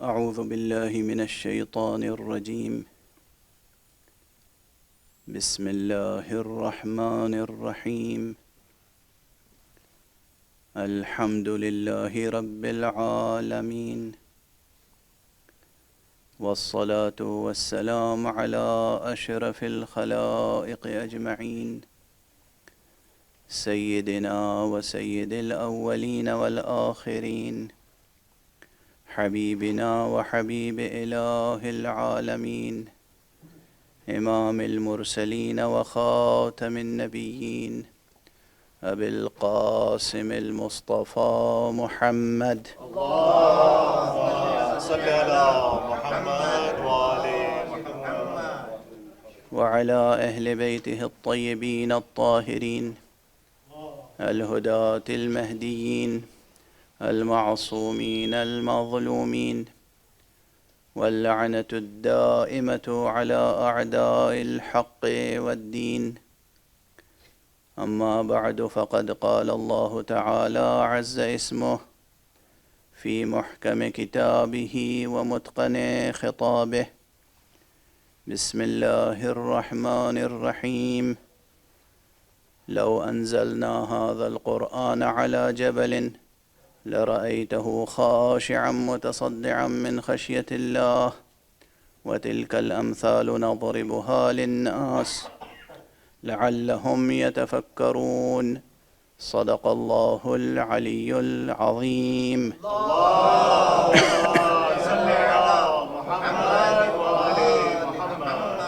أعوذ بالله من الشيطان الرجيم. بسم الله الرحمن الرحيم. الحمد لله رب العالمين، والصلاة والسلام على أشرف الخلائق أجمعين، سيدنا وسيد الأولين والآخرين، حبيبنا وحبيب إله العالمين، إمام المرسلين وخاتم النبيين، أبي القاسم المصطفى محمد. اللهم صل على محمد وآل محمد وعلى أهل بيته الطيبين الطاهرين الهداة المهديين المعصومين المظلومين، واللعنة الدائمة على أعداء الحق والدين. أما بعد، فقد قال الله تعالى عز اسمه في محكم كتابه ومتقن خطابه: بسم الله الرحمن الرحيم. لو أنزلنا هذا القرآن على جبل لرأيته خاشعا متصدعا من خشية الله، وتلك الأمثال نضربها للناس لعلهم يتفكرون. صدق الله العلي العظيم. اللهم صل على محمد وآل محمد.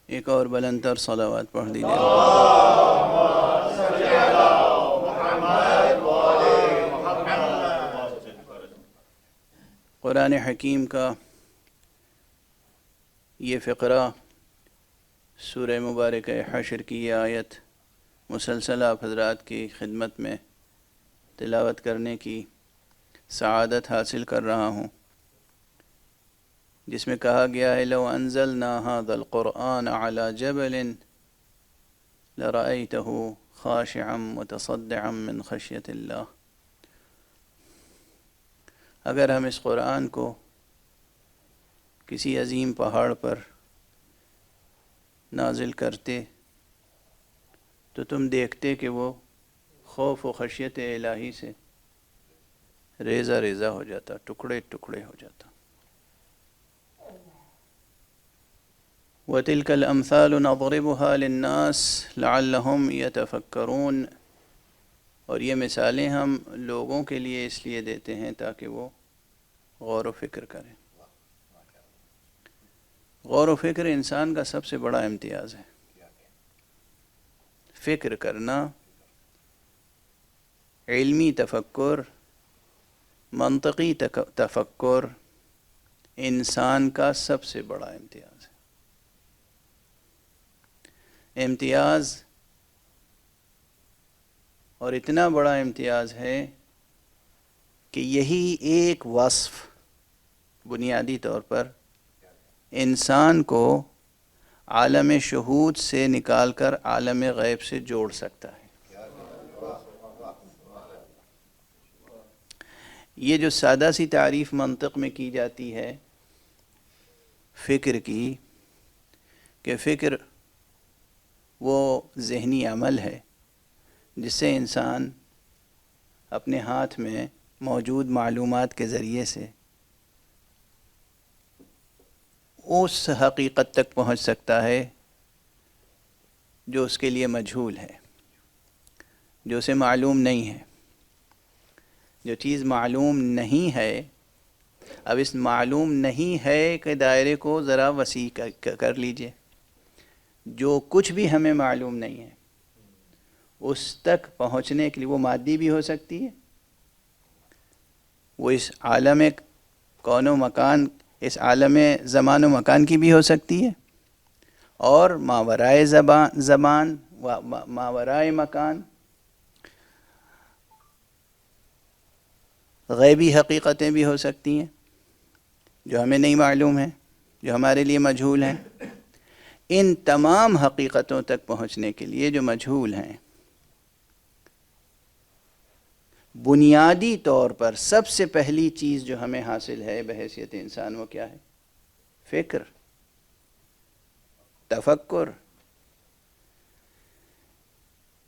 ایک اور بلندتر صلوات پڑھ دیجیے. اللهم صل على محمد وآل محمد. قرآن حکیم کا یہ فقرہ، سورہ مبارکہ حشر کی یہ آیت مسلسل آپ حضرات کی خدمت میں تلاوت کرنے کی سعادت حاصل کر رہا ہوں، جس میں کہا گیا ہے: لو انزلنا هذا القرآن على جبل لرأيته خاشعا متصدعا من خشية اللہ. اگر ہم اس قرآن کو کسی عظیم پہاڑ پر نازل کرتے تو تم دیکھتے کہ وہ خوف و خشیت الہی سے ریزہ ریزہ ہو جاتا، ٹکڑے ٹکڑے ہو جاتا. وَتِلْكَ الْأَمْثَالُ نَضْرِبُهَا لِلنَّاسِ لَعَلَّهُمْ يَتَفَكَّرُونَ. اور یہ مثالیں ہم لوگوں کے لیے اس لیے دیتے ہیں تاکہ وہ غور و فکر کریں. غور و فکر انسان کا سب سے بڑا امتیاز ہے. فکر کرنا، علمی تفکر، منطقی تفکر انسان کا سب سے بڑا امتیاز ہے. امتیاز، اور اتنا بڑا امتیاز ہے کہ یہی ایک وصف بنیادی طور پر انسان کو عالم شہود سے نکال کر عالم غیب سے جوڑ سکتا ہے. یہ جو سادہ سی تعریف منطق میں کی جاتی ہے فکر کی، کہ فکر وہ ذہنی عمل ہے جس سے انسان اپنے ہاتھ میں موجود معلومات کے ذریعے سے اس حقیقت تک پہنچ سکتا ہے جو اس کے لیے مجہول ہے، جو اسے معلوم نہیں ہے. جو چیز معلوم نہیں ہے، اب اس معلوم نہیں ہے کہ دائرے کو ذرا وسیع کر لیجئے. جو کچھ بھی ہمیں معلوم نہیں ہے اس تک پہنچنے کے لیے وہ مادی بھی ہو سکتی ہے، وہ اس عالم کون و مکان، اس عالم زمان و مکان کی بھی ہو سکتی ہے، اور ماورائے زبان و ماورائے مکان غیبی حقیقتیں بھی ہو سکتی ہیں جو ہمیں نہیں معلوم ہیں، جو ہمارے لیے مجہول ہیں. ان تمام حقیقتوں تک پہنچنے کے لیے جو مجہول ہیں، بنیادی طور پر سب سے پہلی چیز جو ہمیں حاصل ہے بحیثیت انسان وہ کیا ہے؟ فکر، تفکر۔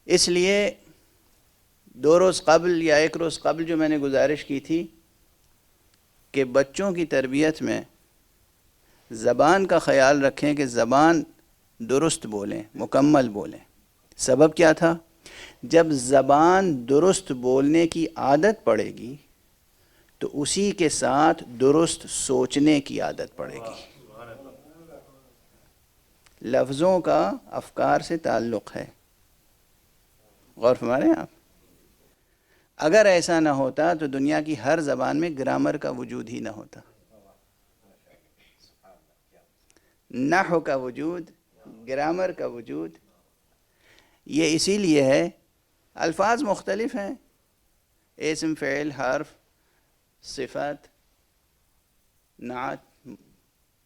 اس لیے 2 روز قبل یا 1 روز قبل جو میں نے گزارش کی تھی کہ بچوں کی تربیت میں زبان کا خیال رکھیں کہ زبان درست بولیں، مکمل بولیں۔ سبب کیا تھا؟ جب زبان درست بولنے کی عادت پڑے گی تو اسی کے ساتھ درست سوچنے کی عادت پڑے گی۔ لفظوں کا افکار سے تعلق ہے، غور فرمائیں آپ۔ اگر ایسا نہ ہوتا تو دنیا کی ہر زبان میں گرامر کا وجود ہی نہ ہوتا، نحو کا وجود، گرامر کا وجود۔ یہ اسی لیے ہے الفاظ مختلف ہیں، اسم، فعل، حرف، صفت، نعت،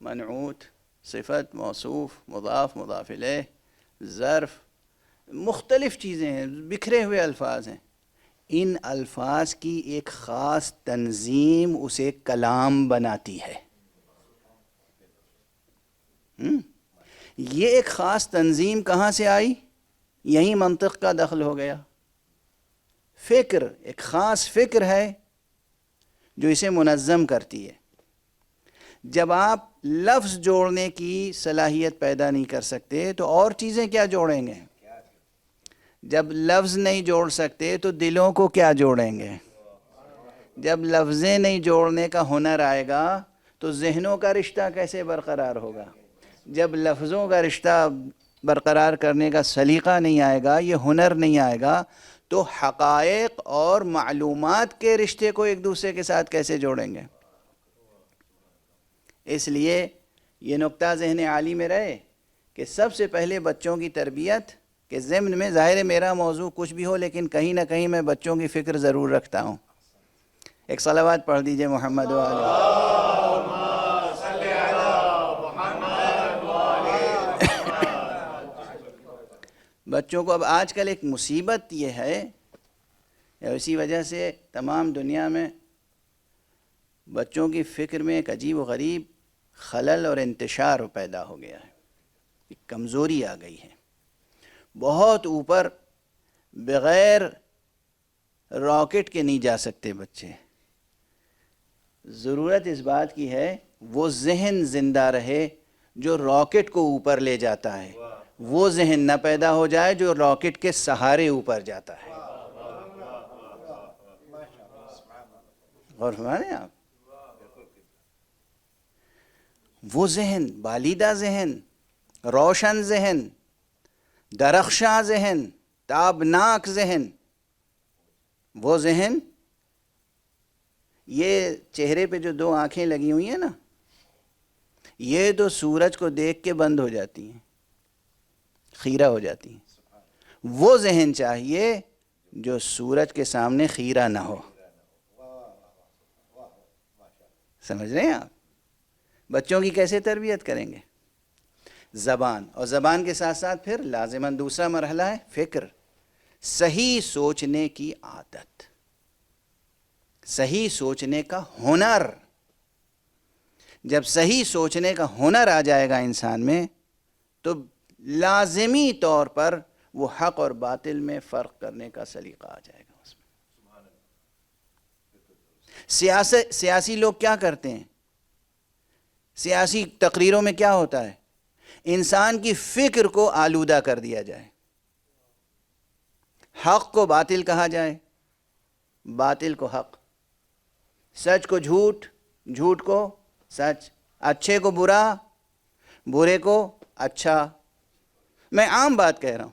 منعوت، صفت، موصوف، مضاف، مضاف الیہ، ظرف، مختلف چیزیں ہیں، بکھرے ہوئے الفاظ ہیں۔ ان الفاظ کی ایک خاص تنظیم اسے کلام بناتی ہے۔ یہ ایک خاص تنظیم کہاں سے آئی؟ یہی منطق کا دخل ہو گیا۔ فکر، ایک خاص فکر ہے جو اسے منظم کرتی ہے۔ جب آپ لفظ جوڑنے کی صلاحیت پیدا نہیں کر سکتے تو اور چیزیں کیا جوڑیں گے؟ جب لفظ نہیں جوڑ سکتے تو دلوں کو کیا جوڑیں گے؟ جب لفظیں نہیں جوڑنے کا ہنر آئے گا تو ذہنوں کا رشتہ کیسے برقرار ہوگا؟ جب لفظوں کا رشتہ برقرار کرنے کا سلیقہ نہیں آئے گا، یہ ہنر نہیں آئے گا، تو حقائق اور معلومات کے رشتے کو ایک دوسرے کے ساتھ کیسے جوڑیں گے؟ اس لیے یہ نقطہ ذہن عالی میں رہے کہ سب سے پہلے بچوں کی تربیت کے ضمن میں، ظاہر ہے میرا موضوع کچھ بھی ہو لیکن کہیں نہ کہیں میں بچوں کی فکر ضرور رکھتا ہوں۔ ایک صلوات پڑھ دیجئے محمد و آلہ۔ بچوں کو اب آج کل ایک مصیبت یہ ہے، اسی وجہ سے تمام دنیا میں بچوں کی فکر میں ایک عجیب و غریب خلل اور انتشار پیدا ہو گیا ہے، ایک کمزوری آ گئی ہے۔ بہت اوپر بغیر راکٹ کے نہیں جا سکتے بچے۔ ضرورت اس بات کی ہے وہ ذہن زندہ رہے جو راکٹ کو اوپر لے جاتا ہے، وہ ذہن نہ پیدا ہو جائے جو راکٹ کے سہارے اوپر جاتا ہے۔ غور فرمائیں آپ، وہ ذہن، بالیدہ ذہن، روشن ذہن، درخشاں ذہن، تابناک ذہن، وہ ذہن، یہ چہرے پہ جو 2 آنکھیں لگی ہوئی ہیں نا، یہ تو سورج کو دیکھ کے بند ہو جاتی ہیں، خیرہ ہو جاتی ہیں۔ وہ ذہن چاہیے جو سورج کے سامنے خیرہ نہ ہو۔ سمجھ رہے ہیں آپ؟ بچوں کی کیسے تربیت کریں گے؟ زبان، اور زبان کے ساتھ ساتھ پھر لازماً دوسرا مرحلہ ہے فکر، صحیح سوچنے کی عادت، صحیح سوچنے کا ہنر۔ جب صحیح سوچنے کا ہنر آ جائے گا انسان میں تو لازمی طور پر وہ حق اور باطل میں فرق کرنے کا سلیقہ آ جائے گا اس میں۔ سیاسی لوگ کیا کرتے ہیں؟ سیاسی تقریروں میں کیا ہوتا ہے؟ انسان کی فکر کو آلودہ کر دیا جائے، حق کو باطل کہا جائے، باطل کو حق، سچ کو جھوٹ، جھوٹ کو سچ، اچھے کو برا، برے کو اچھا۔ میں عام بات کہہ رہا ہوں۔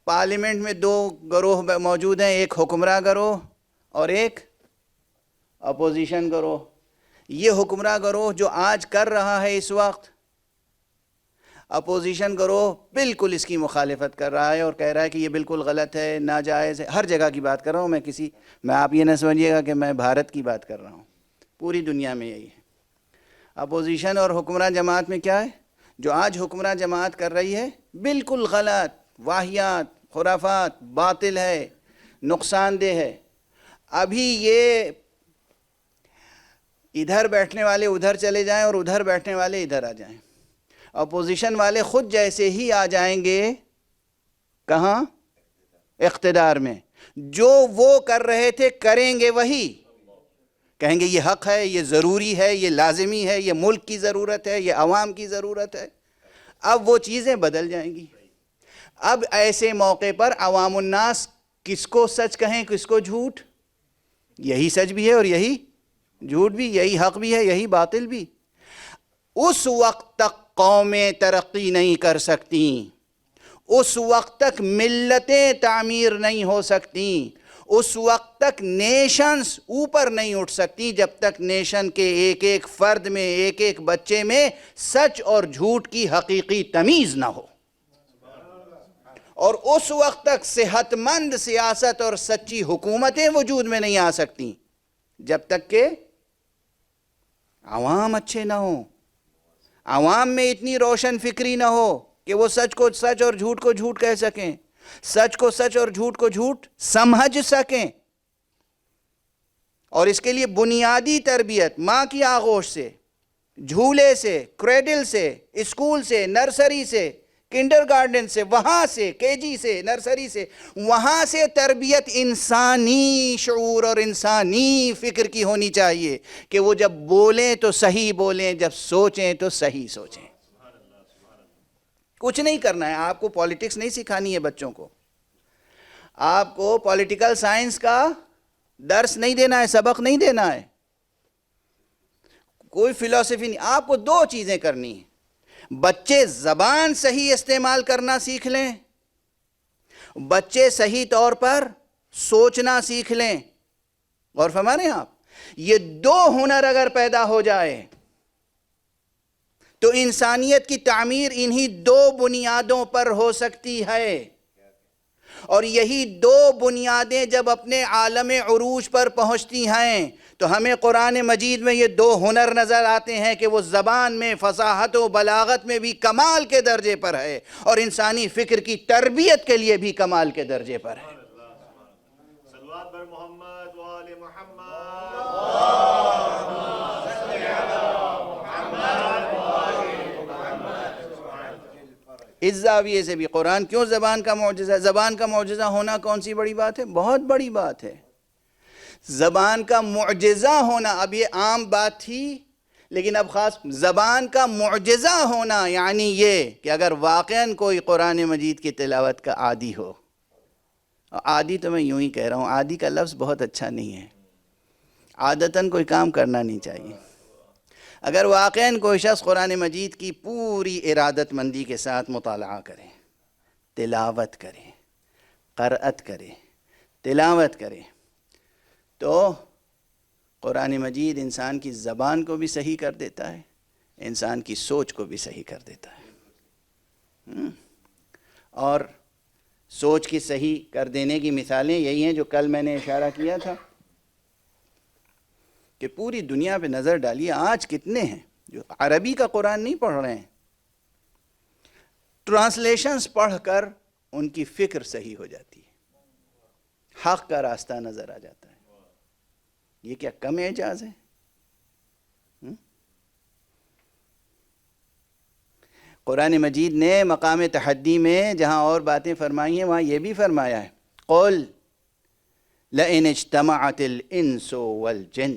پارلیمنٹ میں 2 گروہ موجود ہیں، ایک حکمراں گروہ اور ایک اپوزیشن گروہ۔ یہ حکمراں گروہ جو آج کر رہا ہے اس وقت، اپوزیشن گروہ بالکل اس کی مخالفت کر رہا ہے اور کہہ رہا ہے کہ یہ بالکل غلط ہے، ناجائز ہے۔ ہر جگہ کی بات کر رہا ہوں میں آپ یہ نہ سمجھیے گا کہ میں بھارت کی بات کر رہا ہوں، پوری دنیا میں یہی ہے۔ اپوزیشن اور حکمراں جماعت میں کیا ہے؟ جو آج حکمراں جماعت کر رہی ہے بالکل غلط، واہیات، خرافات، باطل ہے، نقصان دہ ہے. ابھی یہ ادھر بیٹھنے والے ادھر چلے جائیں اور ادھر بیٹھنے والے ادھر آ جائیں, اپوزیشن والے خود جیسے ہی آ جائیں گے کہاں؟ اقتدار میں, جو وہ کر رہے تھے کریں گے وہی, کہیں گے یہ حق ہے, یہ ضروری ہے, یہ لازمی ہے, یہ ملک کی ضرورت ہے, یہ عوام کی ضرورت ہے. اب وہ چیزیں بدل جائیں گی. اب ایسے موقع پر عوام الناس کس کو سچ کہیں کس کو جھوٹ؟ یہی سچ بھی ہے اور یہی جھوٹ بھی, یہی حق بھی ہے یہی باطل بھی. اس وقت تک قومیں ترقی نہیں کر سکتیں, اس وقت تک ملتیں تعمیر نہیں ہو سکتیں, اس وقت تک نیشنز اوپر نہیں اٹھ سکتی جب تک نیشن کے ایک ایک فرد میں, ایک ایک بچے میں سچ اور جھوٹ کی حقیقی تمیز نہ ہو. اور اس وقت تک صحت مند سیاست اور سچی حکومتیں وجود میں نہیں آ سکتی جب تک کہ عوام اچھے نہ ہوں, عوام میں اتنی روشن فکری نہ ہو کہ وہ سچ کو سچ اور جھوٹ کو جھوٹ کہہ سکیں, سچ کو سچ اور جھوٹ کو جھوٹ سمجھ سکیں. اور اس کے لیے بنیادی تربیت ماں کی آغوش سے, جھولے سے, کریڈل سے, اسکول سے, نرسری سے, کنڈر گارڈن سے, وہاں سے کے جی سے, نرسری سے, وہاں سے تربیت انسانی شعور اور انسانی فکر کی ہونی چاہیے کہ وہ جب بولیں تو صحیح بولیں, جب سوچیں تو صحیح سوچیں. کچھ نہیں کرنا ہے آپ کو, پالیٹکس نہیں سکھانی ہے بچوں کو, آپ کو پولیٹیکل سائنس کا درس نہیں دینا ہے, سبق نہیں دینا ہے, کوئی فلسفی نہیں. آپ کو دو چیزیں کرنی ہیں. بچے زبان صحیح استعمال کرنا سیکھ لیں, بچے صحیح طور پر سوچنا سیکھ لیں. غور فرما رہے ہیں آپ؟ یہ دو ہنر اگر پیدا ہو جائے تو انسانیت کی تعمیر انہی دو بنیادوں پر ہو سکتی ہے. اور یہی دو بنیادیں جب اپنے عالم عروج پر پہنچتی ہیں تو ہمیں قرآن مجید میں یہ دو ہنر نظر آتے ہیں کہ وہ زبان میں فصاحت و بلاغت میں بھی کمال کے درجے پر ہے اور انسانی فکر کی تربیت کے لیے بھی کمال کے درجے پر ہے. صلوات بر محمد و آل محمد. اس زاویے سے بھی قرآن کیوں زبان کا معجزہ؟ زبان کا معجزہ ہونا کون سی بڑی بات ہے؟ بہت بڑی بات ہے. زبان کا معجزہ ہونا, اب یہ عام بات تھی لیکن اب خاص زبان کا معجزہ ہونا یعنی یہ کہ اگر واقعاً کوئی قرآن مجید کی تلاوت کا عادی ہو, عادی تو میں یوں ہی کہہ رہا ہوں, عادی کا لفظ بہت اچھا نہیں ہے, عادتاً کوئی کام کرنا نہیں چاہیے. اگر واقعاً کوئی شخص قرآن مجید کی پوری ارادت مندی کے ساتھ مطالعہ کرے, تلاوت کرے, قرأت کرے, تلاوت کرے, تو قرآن مجید انسان کی زبان کو بھی صحیح کر دیتا ہے, انسان کی سوچ کو بھی صحیح کر دیتا ہے. اور سوچ کی صحیح کر دینے کی مثالیں یہی ہیں جو کل میں نے اشارہ کیا تھا کہ پوری دنیا پہ نظر ڈالیے, آج کتنے ہیں جو عربی کا قرآن نہیں پڑھ رہے ہیں, ٹرانسلیشنز پڑھ کر ان کی فکر صحیح ہو جاتی ہے, حق کا راستہ نظر آ جاتا ہے. یہ کیا کم اعجاز ہے؟ قرآن مجید نے مقام تحدی میں جہاں اور باتیں فرمائی ہیں وہاں یہ بھی فرمایا ہے, قل لئن اجتمعت الانس والجن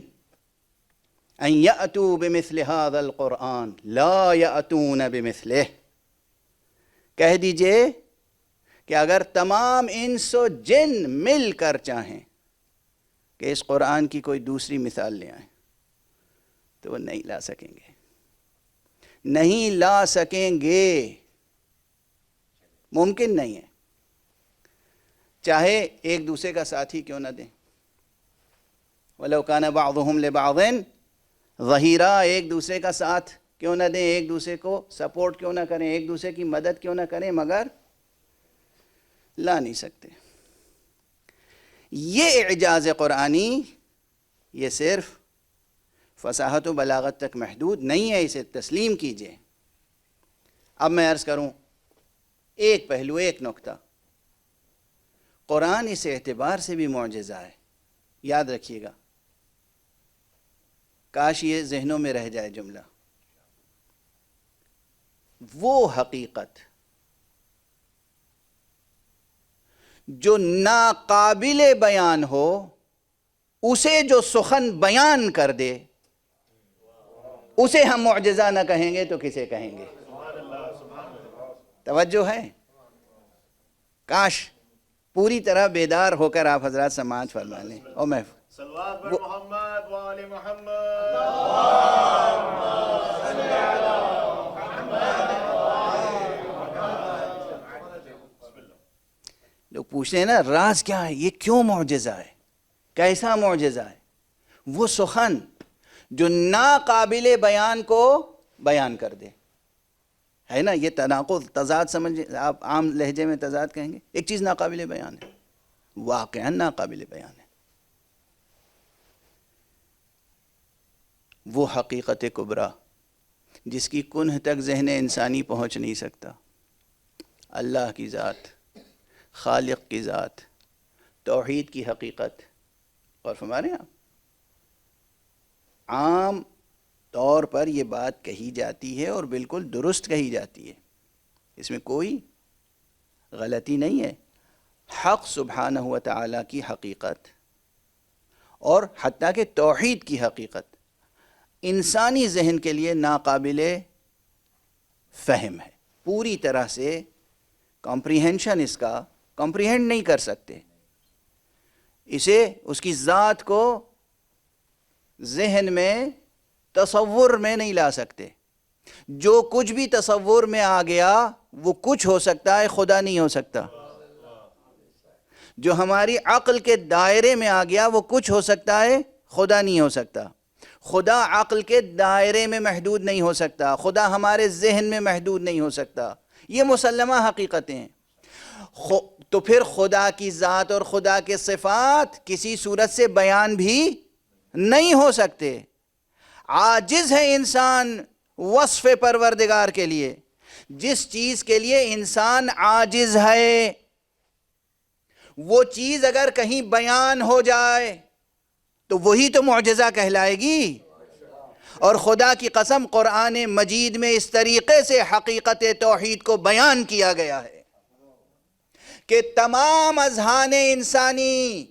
ان یأتوا بمثل هذا القرآن لا یأتون بمثلہ. کہہ دیجئے کہ اگر تمام انس و جن مل کر چاہیں کہ اس قرآن کی کوئی دوسری مثال لے آئیں تو وہ نہیں لا سکیں گے, نہیں لا سکیں گے, ممکن نہیں ہے. چاہے ایک دوسرے کا ساتھی کیوں نہ دیں, وَلَوْ كَانَ بَعْضُهُمْ لِبَعْضٍ ظَهِيرًا, ایک دوسرے کا ساتھ کیوں نہ دیں, ایک دوسرے کو سپورٹ کیوں نہ کریں, ایک دوسرے کی مدد کیوں نہ کریں, مگر لا نہیں سکتے. یہ اعجاز قرآنی یہ صرف فصاحت و بلاغت تک محدود نہیں ہے, اسے تسلیم کیجئے. اب میں عرض کروں ایک پہلو, ایک نکتہ. قرآن اس اعتبار سے بھی معجزہ ہے، یاد رکھیے گا، کاش یہ ذہنوں میں رہ جائے جملہ، وہ حقیقت جو ناقابل بیان ہو اسے جو سخن بیان کر دے اسے ہم معجزہ نہ کہیں گے تو کسے کہیں گے؟ توجہ ہے؟ کاش پوری طرح بیدار ہو کر آپ حضرات سماعت فرما لیں۔ اور میں صلوات بر محمد و آل محمد۔ لوگ پوچھتے ہیں نا راز کیا ہے، یہ کیوں معجزہ ہے، کیسا معجزہ ہے؟ وہ سخن جو ناقابل بیان کو بیان کر دے، ہے نا؟ یہ تناقض، تضاد سمجھ، آپ عام لہجے میں تضاد کہیں گے، ایک چیز ناقابل بیان ہے، واقعا ناقابل بیان ہے، وہ حقیقت کبریٰ جس کی کنہ تک ذہن انسانی پہنچ نہیں سکتا، اللہ کی ذات، خالق کی ذات، توحید کی حقیقت۔ اور فرما رہے ہیں آپ، عام طور پر یہ بات کہی جاتی ہے اور بالکل درست کہی جاتی ہے، اس میں کوئی غلطی نہیں ہے، حق سبحانہ و تعالیٰ کی حقیقت اور حتیٰ کہ توحید کی حقیقت انسانی ذہن کے لیے ناقابل فہم ہے، پوری طرح سے کمپریہنشن اس کا کمپریہنڈ نہیں کر سکتے، اسے اس کی ذات کو ذہن میں تصور میں نہیں لا سکتے، جو کچھ بھی تصور میں آ گیا وہ کچھ ہو سکتا ہے، خدا نہیں ہو سکتا، جو ہماری عقل کے دائرے میں آ گیا وہ کچھ ہو سکتا ہے، خدا نہیں ہو سکتا، خدا عقل کے دائرے میں محدود نہیں ہو سکتا، خدا ہمارے ذہن میں محدود نہیں ہو سکتا، یہ مسلمہ حقیقتیں ہیں۔ تو پھر خدا کی ذات اور خدا کے صفات کسی صورت سے بیان بھی نہیں ہو سکتے، عاجز ہے انسان وصف پروردگار کے لیے، جس چیز کے لیے انسان عاجز ہے وہ چیز اگر کہیں بیان ہو جائے تو وہی تو معجزہ کہلائے گی۔ اور خدا کی قسم قرآن مجید میں اس طریقے سے حقیقت توحید کو بیان کیا گیا ہے کہ تمام اذہان انسانی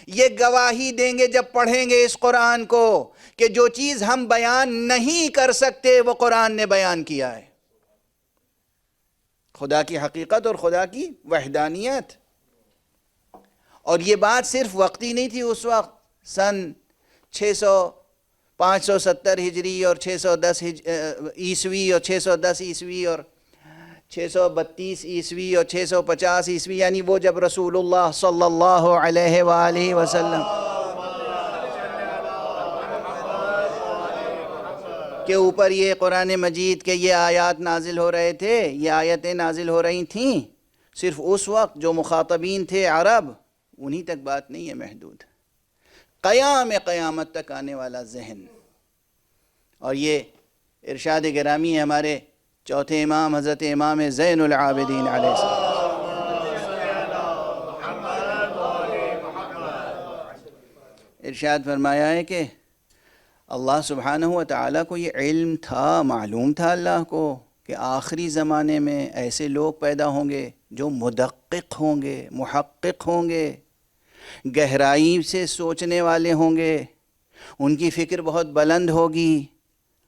یہ گواہی دیں گے جب پڑھیں گے اس قرآن کو کہ جو چیز ہم بیان نہیں کر سکتے وہ قرآن نے بیان کیا ہے، خدا کی حقیقت اور خدا کی وحدانیت۔ اور یہ بات صرف وقتی نہیں تھی، اس وقت سن 570 ہجری اور 610 عیسوی اور 610 عیسوی اور 632 عیسوی اور 650 عیسوی، یعنی وہ جب رسول اللہ صلی اللہ علیہ وآلہ وسلم کے اوپر یہ قرآن مجید کے یہ آیات نازل ہو رہے تھے، یہ آیتیں نازل ہو رہی تھیں، صرف اس وقت جو مخاطبین تھے عرب انہی تک بات نہیں ہے محدود، قیامت تک آنے والا ذہن۔ اور یہ ارشاد گرامی ہے ہمارے چوتھے امام حضرت امام زین العابدین علیہ السلام، ارشاد فرمایا ہے کہ اللہ سبحانہ و تعالیٰ کو یہ علم تھا، معلوم تھا اللہ کو کہ آخری زمانے میں ایسے لوگ پیدا ہوں گے جو مدقق ہوں گے، محقق ہوں گے، گہرائی سے سوچنے والے ہوں گے، ان کی فکر بہت بلند ہوگی۔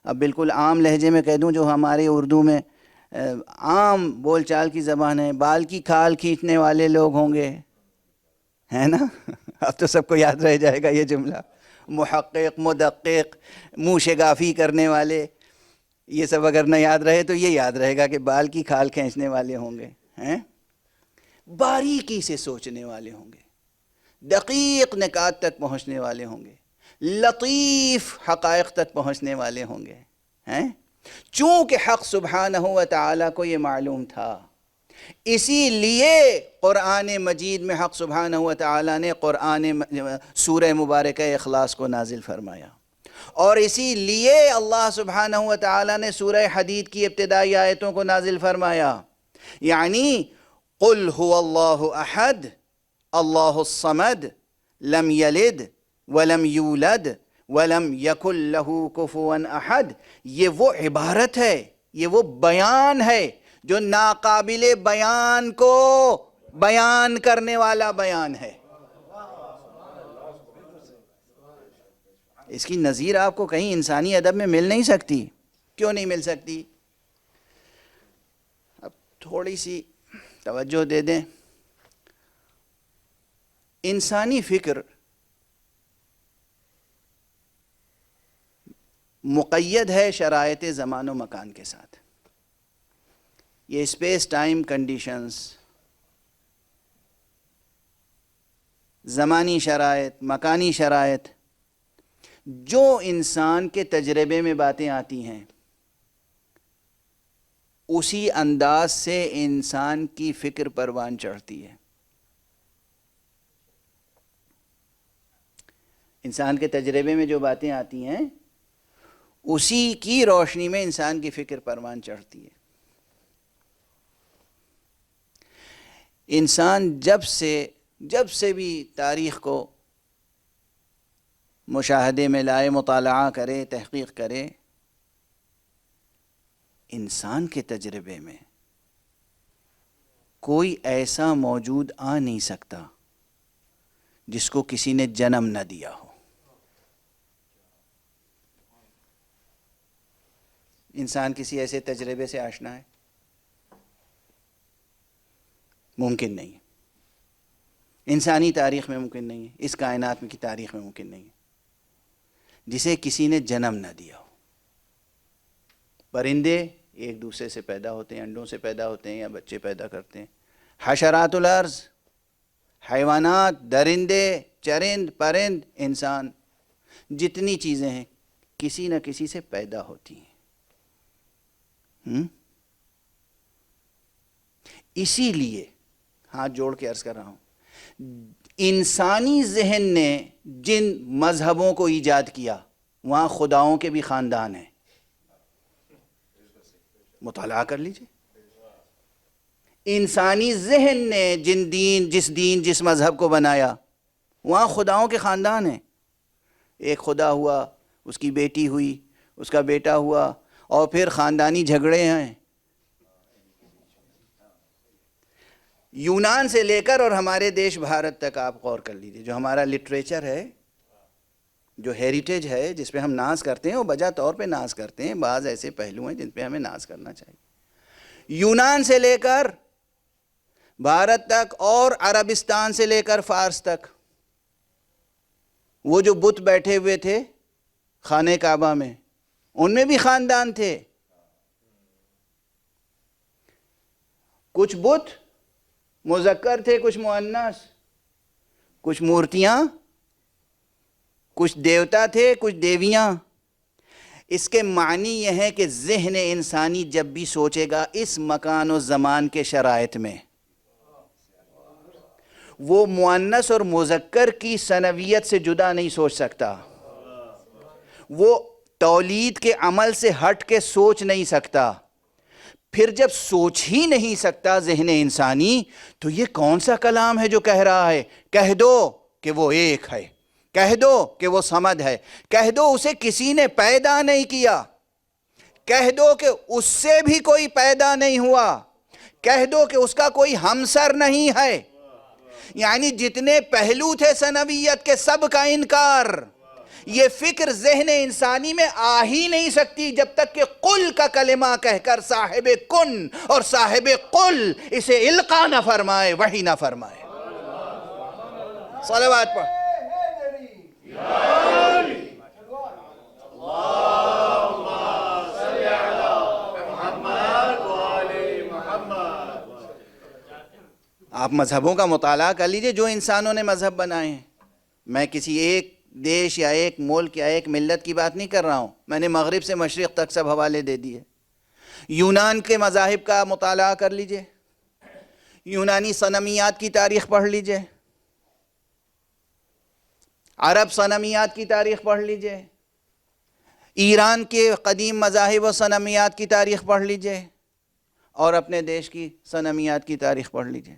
اب بالکل عام لہجے میں کہہ دوں جو ہمارے اردو میں عام بول چال کی زبان ہے، بال کی کھال کھینچنے والے لوگ ہوں گے، ہے نا؟ اب تو سب کو یاد رہ جائے گا یہ جملہ، محقق، مدقق، منہ شگافی کرنے والے، یہ سب اگر نہ یاد رہے تو یہ یاد رہے گا کہ بال کی کھال کھینچنے والے ہوں گے، ہیں؟ باریکی سے سوچنے والے ہوں گے، دقیق نکات تک پہنچنے والے ہوں گے، لطیف حقائق تک پہنچنے والے ہوں گے، ہیں؟ چونکہ حق سبحانہ و تعالیٰ کو یہ معلوم تھا، اسی لیے قرآن مجید میں حق سبحانہ و تعالیٰ نے سورہ مبارکہ اخلاص کو نازل فرمایا، اور اسی لیے اللہ سبحانہ و تعالیٰ نے سورہ حدید کی ابتدائی آیتوں کو نازل فرمایا، یعنی قل هو اللہ احد، اللہ الصمد لم یلد ولم یولد ولم یکن لہ کفوا احد. یہ وہ عبارت ہے، یہ وہ بیان ہے جو ناقابل بیان کو بیان کرنے والا بیان ہے. اس کی نظیر آپ کو کہیں انسانی ادب میں مل نہیں سکتی. کیوں نہیں مل سکتی؟ اب تھوڑی سی توجہ دے دیں. انسانی فکر مقید ہے شرائط زمان و مکان کے ساتھ. یہ اسپیس ٹائم کنڈیشنز، زمانی شرائط، مکانی شرائط، جو انسان کے تجربے میں باتیں آتی ہیں اسی انداز سے انسان کی فکر پروان چڑھتی ہے. انسان کے تجربے میں جو باتیں آتی ہیں اسی کی روشنی میں انسان کی فکر پروان چڑھتی ہے. انسان جب سے بھی تاریخ کو مشاہدے میں لائے، مطالعہ کرے، تحقیق کرے، انسان کے تجربے میں کوئی ایسا موجود آ نہیں سکتا جس کو کسی نے جنم نہ دیا ہو. انسان کسی ایسے تجربے سے آشنا ہے؟ ممکن نہیں ہے. انسانی تاریخ میں ممکن نہیں ہے، اس کائنات کی تاریخ میں ممکن نہیں ہے جسے کسی نے جنم نہ دیا ہو. پرندے ایک دوسرے سے پیدا ہوتے ہیں، انڈوں سے پیدا ہوتے ہیں یا بچے پیدا کرتے ہیں. حشرات الارض، حیوانات، درندے، چرند، پرند، انسان، جتنی چیزیں ہیں کسی نہ کسی سے پیدا ہوتی ہیں. اسی لیے ہاتھ جوڑ کے عرض کر رہا ہوں، انسانی ذہن نے جن مذہبوں کو ایجاد کیا وہاں خداؤں کے بھی خاندان ہیں. مطالعہ کر لیجئے. انسانی ذہن نے جس مذہب کو بنایا وہاں خداؤں کے خاندان ہیں. ایک خدا ہوا، اس کی بیٹی ہوئی، اس کا بیٹا ہوا، اور پھر خاندانی جھگڑے ہیں. یونان سے لے کر اور ہمارے دیش بھارت تک آپ غور کر لیجئے. جو ہمارا لٹریچر ہے، جو ہیریٹیج ہے، جس پہ ہم ناز کرتے ہیں، وہ بجا طور پہ ناز کرتے ہیں. بعض ایسے پہلو ہیں جن پہ ہمیں ناز کرنا چاہیے. یونان سے لے کر بھارت تک اور عربستان سے لے کر فارس تک، وہ جو بت بیٹھے ہوئے تھے خانہ کعبہ میں، ان میں بھی خاندان تھے. کچھ بت مذکر تھے، کچھ مؤنث، کچھ مورتیاں، کچھ دیوتا تھے، کچھ دیویاں. اس کے معنی یہ ہے کہ ذہن انسانی جب بھی سوچے گا اس مکان و زمان کے شرائط میں، وہ مؤنث اور مذکر کی ثنویت سے جدا نہیں سوچ سکتا. وہ تولید کے عمل سے ہٹ کے سوچ نہیں سکتا. پھر جب سوچ ہی نہیں سکتا ذہن انسانی، تو یہ کون سا کلام ہے جو کہہ رہا ہے کہہ دو کہ وہ ایک ہے، کہہ دو کہ وہ صمد ہے، کہہ دو اسے کسی نے پیدا نہیں کیا، کہہ دو کہ اس سے بھی کوئی پیدا نہیں ہوا، کہہ دو کہ اس کا کوئی ہمسر نہیں ہے. یعنی جتنے پہلو تھے ثنویت کے سب کا انکار. یہ فکر ذہن انسانی میں آ ہی نہیں سکتی جب تک کہ قل کا کلمہ کہہ کر صاحب کن اور صاحب قل اسے القا نہ فرمائے، وحی نہ فرمائے. صلوات پڑھ. آپ مذہبوں کا مطالعہ کر لیجئے جو انسانوں نے مذہب بنائے ہیں. میں کسی ایک دیش یا ایک ملک یا ایک ملت کی بات نہیں کر رہا ہوں، میں نے مغرب سے مشرق تک سب حوالے دے دیے. یونان کے مذاہب کا مطالعہ کر لیجئے، یونانی صنمیات کی تاریخ پڑھ لیجئے، عرب صنمیات کی تاریخ پڑھ لیجئے، ایران کے قدیم مذاہب و صنمیات کی تاریخ پڑھ لیجئے، اور اپنے دیش کی صنمیات کی تاریخ پڑھ لیجئے.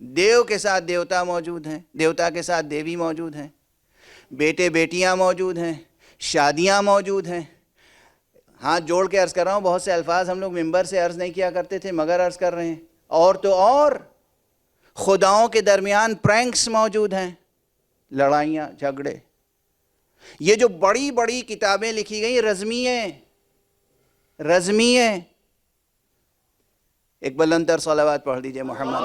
دیو کے ساتھ دیوتا موجود ہیں، دیوتا کے ساتھ دیوی موجود ہیں، بیٹے بیٹیاں موجود ہیں، شادیاں موجود ہیں۔ ہاتھ جوڑ کے عرض کر رہا ہوں، بہت سے الفاظ ہم لوگ ممبر سے عرض نہیں کیا کرتے تھے مگر عرض کر رہے ہیں۔ اور تو اور خداؤں کے درمیان پرینکس موجود ہیں، لڑائیاں جھگڑے۔ یہ جو بڑی بڑی کتابیں لکھی گئی رزمیے، ایک بلند تر صلوات پڑھ دیجئے محمد۔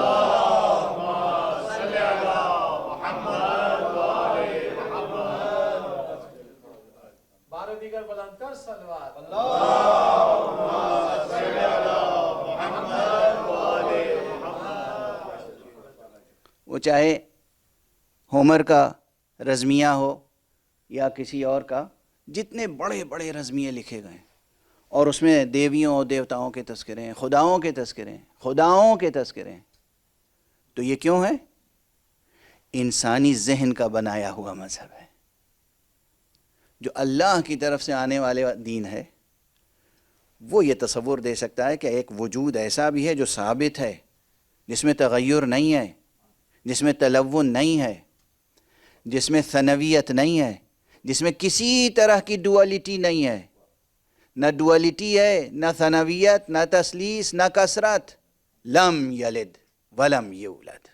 دیگر بلندتر صلوات۔ وہ چاہے ہومر کا رزمیہ ہو یا کسی اور کا، جتنے بڑے بڑے رزمیے لکھے گئے اور اس میں دیویوں اور دیوتاؤں کے تذکرے ہیں، خداؤں کے تذکرے ہیں، تو یہ کیوں ہے؟ انسانی ذہن کا بنایا ہوا مذہب ہے۔ جو اللہ کی طرف سے آنے والے دین ہے، وہ یہ تصور دے سکتا ہے کہ ایک وجود ایسا بھی ہے جو ثابت ہے، جس میں تغیر نہیں ہے، جس میں تلون نہیں ہے، جس میں ثنویت نہیں ہے، جس میں کسی طرح کی ڈوالٹی نہیں ہے، نہ ڈوالٹی ہے، نہ ثنویت، نہ تثلیث، نہ کثرت۔ لم یلد ولم یولد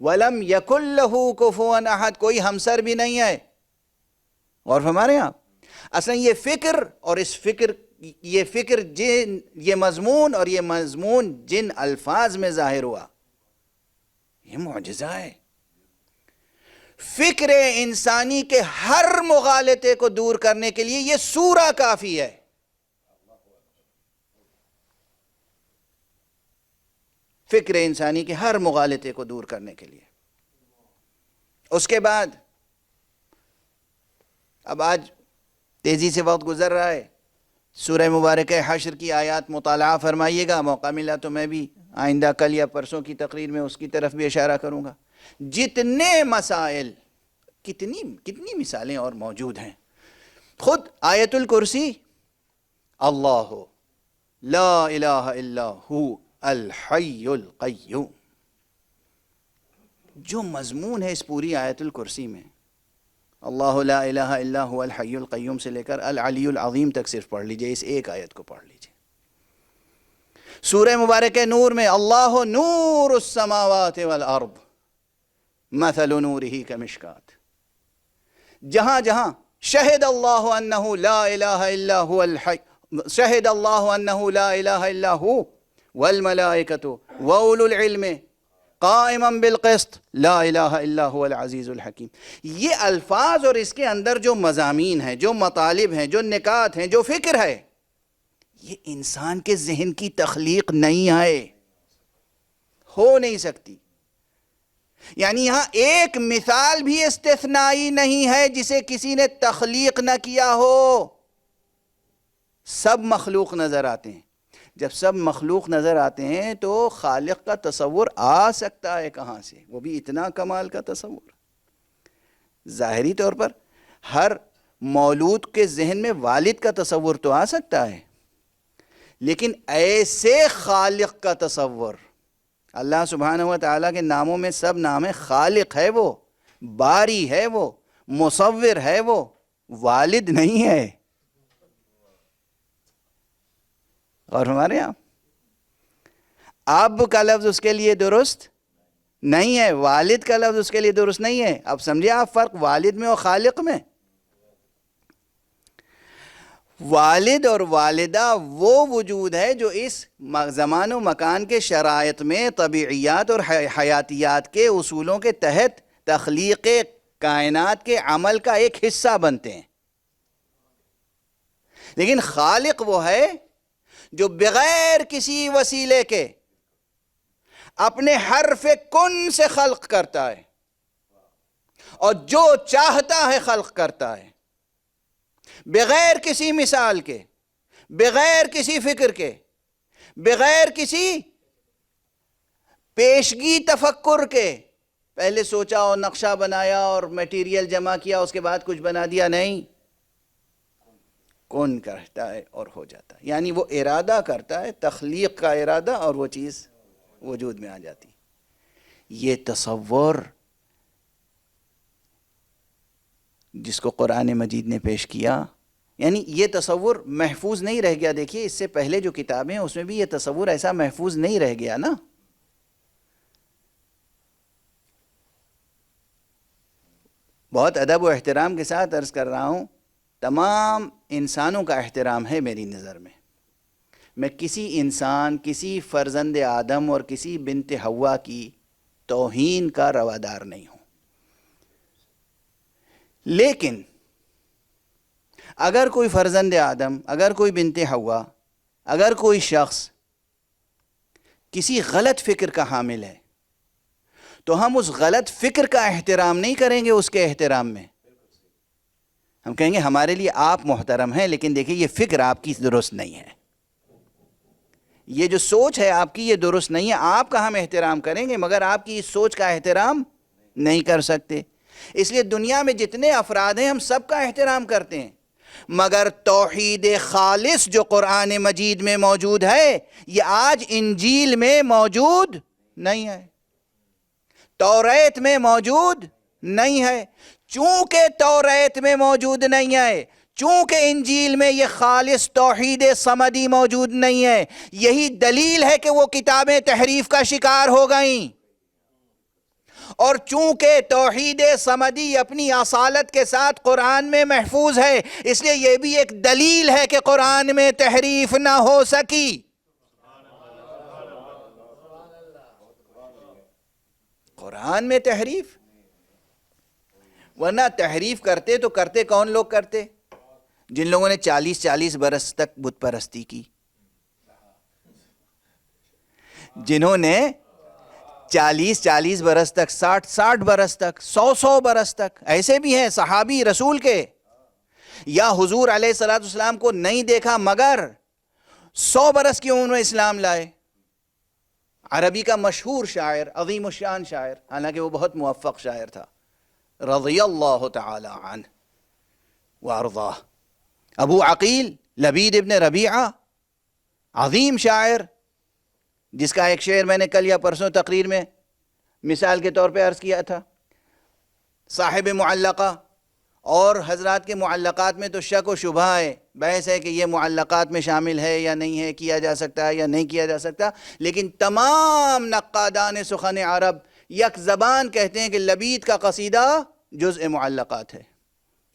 ولم یکن لہ کفوا احد، کوئی ہمسر بھی نہیں ہے۔ اور ہمارے یہاں اصلا یہ فکر یہ مضمون اور یہ مضمون جن الفاظ میں ظاہر ہوا، یہ معجزہ ہے۔ فکر انسانی کے ہر مغالطے کو دور کرنے کے لیے یہ سورہ کافی ہے۔ فکر انسانی کے ہر مغالطے کو دور کرنے کے لیے۔ اس کے بعد اب آج تیزی سے وقت گزر رہا ہے، سورہ مبارکہ حشر کی آیات مطالعہ فرمائیے گا، موقع ملا تو میں بھی آئندہ کل یا پرسوں کی تقریر میں اس کی طرف بھی اشارہ کروں گا۔ جتنے مسائل، کتنی مثالیں اور موجود ہیں۔ خود آیت الکرسی، اللہ لا الہ الا ہو الحی القیوم، جو مضمون ہے اس پوری آیت الکرسی میں، اللہ لا الہ الا هو الحی القیوم سے لے کر العلی العظیم تک صرف پڑھ لیجئے، اس ایک آیت کو پڑھ لیجئے۔ سورہ مبارکہ نور میں اللہ نور السماوات والارض مثل نورہ کمشکات، جہاں جہاں شہد اللہ انہ لا الہ الا هو الحی، شہد اللہ انہ لا الہ الا هو والملائکۃ واولو العلم قائما بالقسط لا الہ الا هو العزیز الحکیم۔ یہ الفاظ اور اس کے اندر جو مضامین ہیں، جو مطالب ہیں، جو نکات ہیں، جو فکر ہے، یہ انسان کے ذہن کی تخلیق نہیں ہے، ہو نہیں سکتی۔ یعنی یہاں ایک مثال بھی استثنائی نہیں ہے جسے کسی نے تخلیق نہ کیا ہو، سب مخلوق نظر آتے ہیں۔ جب سب مخلوق نظر آتے ہیں تو خالق کا تصور آ سکتا ہے کہاں سے، وہ بھی اتنا کمال کا تصور۔ ظاہری طور پر ہر مولود کے ذہن میں والد کا تصور تو آ سکتا ہے، لیکن ایسے خالق کا تصور، اللہ سبحانہ و تعالیٰ کے ناموں میں سب نام ہے، خالق ہے وہ، باری ہے وہ، مصور ہے وہ، والد نہیں ہے۔ اور ہمارے یہاں اب کا لفظ اس کے لیے درست نہیں ہے، والد کا لفظ اس کے لیے درست نہیں ہے۔ اب سمجھے آپ فرق والد میں اور خالق میں؟ والد اور والدہ وہ وجود ہے جو اس زمان و مکان کے شرائط میں طبیعیات اور حیاتیات کے اصولوں کے تحت تخلیق کائنات کے عمل کا ایک حصہ بنتے ہیں، لیکن خالق وہ ہے جو بغیر کسی وسیلے کے اپنے حرف کن سے خلق کرتا ہے، اور جو چاہتا ہے خلق کرتا ہے، بغیر کسی مثال کے، بغیر کسی فکر کے، بغیر کسی پیشگی تفکر کے۔ پہلے سوچا اور نقشہ بنایا اور میٹیریل جمع کیا، اس کے بعد کچھ بنا دیا، نہیں، کون کرتا ہے اور ہو جاتا ہے۔ یعنی وہ ارادہ کرتا ہے، تخلیق کا ارادہ، اور وہ چیز وجود میں آ جاتی۔ یہ تصور جس کو قرآن مجید نے پیش کیا، یعنی یہ تصور محفوظ نہیں رہ گیا. دیکھیے اس سے پہلے جو کتابیں ہیں اس میں بھی یہ تصور ایسا محفوظ نہیں رہ گیا نا. بہت ادب و احترام کے ساتھ عرض کر رہا ہوں، تمام انسانوں کا احترام ہے میری نظر میں. میں کسی انسان، کسی فرزند آدم اور کسی بنت حوا کی توہین کا روادار نہیں ہوں. لیکن اگر کوئی فرزند آدم، اگر کوئی بنت حوا، اگر کوئی شخص کسی غلط فکر کا حامل ہے تو ہم اس غلط فکر کا احترام نہیں کریں گے اس کے احترام میں. ہم کہیں گے ہمارے لیے آپ محترم ہیں، لیکن دیکھیں یہ فکر آپ کی درست نہیں ہے، یہ جو سوچ ہے آپ کی یہ درست نہیں ہے. آپ کا ہم احترام کریں گے مگر آپ کی اس سوچ کا احترام نہیں کر سکتے. اس لیے دنیا میں جتنے افراد ہیں ہم سب کا احترام کرتے ہیں، مگر توحید خالص جو قرآن مجید میں موجود ہے یہ آج انجیل میں موجود نہیں ہے، توریت میں موجود نہیں ہے. چونکہ توریت میں موجود نہیں ہے، چونکہ انجیل میں یہ خالص توحید صمدی موجود نہیں ہے، یہی دلیل ہے کہ وہ کتابیں تحریف کا شکار ہو گئیں. اور چونکہ توحید صمدی اپنی اصالت کے ساتھ قرآن میں محفوظ ہے، اس لیے یہ بھی ایک دلیل ہے کہ قرآن میں تحریف نہ ہو سکی. قرآن میں تحریف، ورنہ تحریف کرتے تو کرتے کون لوگ کرتے؟ جن لوگوں نے 40 برس تک بت پرستی کی، جنہوں نے 40 برس تک، 60 برس تک، 100 برس تک، ایسے بھی ہیں صحابی رسول کے، یا حضور علیہ السلام کو نہیں دیکھا مگر 100 برس کی عمر میں اسلام لائے. عربی کا مشہور شاعر، عظیم الشان شاعر، حالانکہ وہ بہت موفق شاعر تھا، رضی اللہ تعالی عنہ وارضاہ، ابو عقیل لبید ابن ربیعہ، عظیم شاعر، جس کا ایک شعر میں نے کل یا پرسوں تقریر میں مثال کے طور پہ عرض کیا تھا. صاحب معلقہ، اور حضرات کے معلقات میں تو شک و شبہ ہے، بحث ہے کہ یہ معلقات میں شامل ہے یا نہیں ہے، کیا جا سکتا ہے یا نہیں کیا جا سکتا، لیکن تمام نقادان سخن عرب یک زبان کہتے ہیں کہ لبید کا قصیدہ جزء معلقات ہے.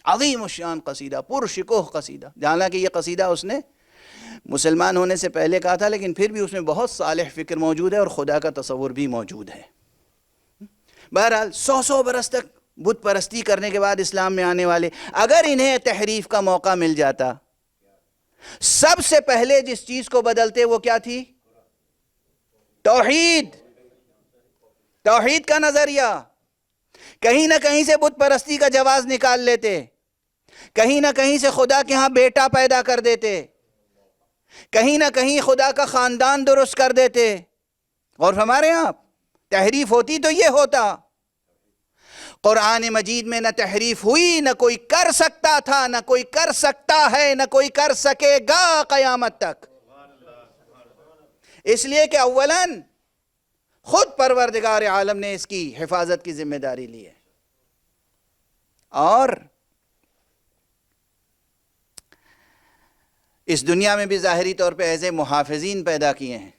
عظیم الشان قصیدہ، پرشکوہ قصیدہ، حالانکہ یہ قصیدہ اس نے مسلمان ہونے سے پہلے کہا تھا، لیکن پھر بھی اس میں بہت صالح فکر موجود ہے اور خدا کا تصور بھی موجود ہے. بہرحال 100 برس تک بت پرستی کرنے کے بعد اسلام میں آنے والے، اگر انہیں تحریف کا موقع مل جاتا، سب سے پہلے جس چیز کو بدلتے وہ کیا تھی؟ توحید. توحید کا نظریہ. کہیں نہ کہیں سے بت پرستی کا جواز نکال لیتے، کہیں نہ کہیں سے خدا کے ہاں بیٹا پیدا کر دیتے، کہیں نہ کہیں خدا کا خاندان درست کر دیتے. اور ہمارے ہاں تحریف ہوتی تو یہ ہوتا. قرآن مجید میں نہ تحریف ہوئی، نہ کوئی کر سکتا تھا، نہ کوئی کر سکتا ہے، نہ کوئی کر سکے گا قیامت تک. اس لیے کہ اولاً خود پروردگار عالم نے اس کی حفاظت کی ذمہ داری لی ہے، اور اس دنیا میں بھی ظاہری طور پہ ایسے محافظین پیدا کیے ہیں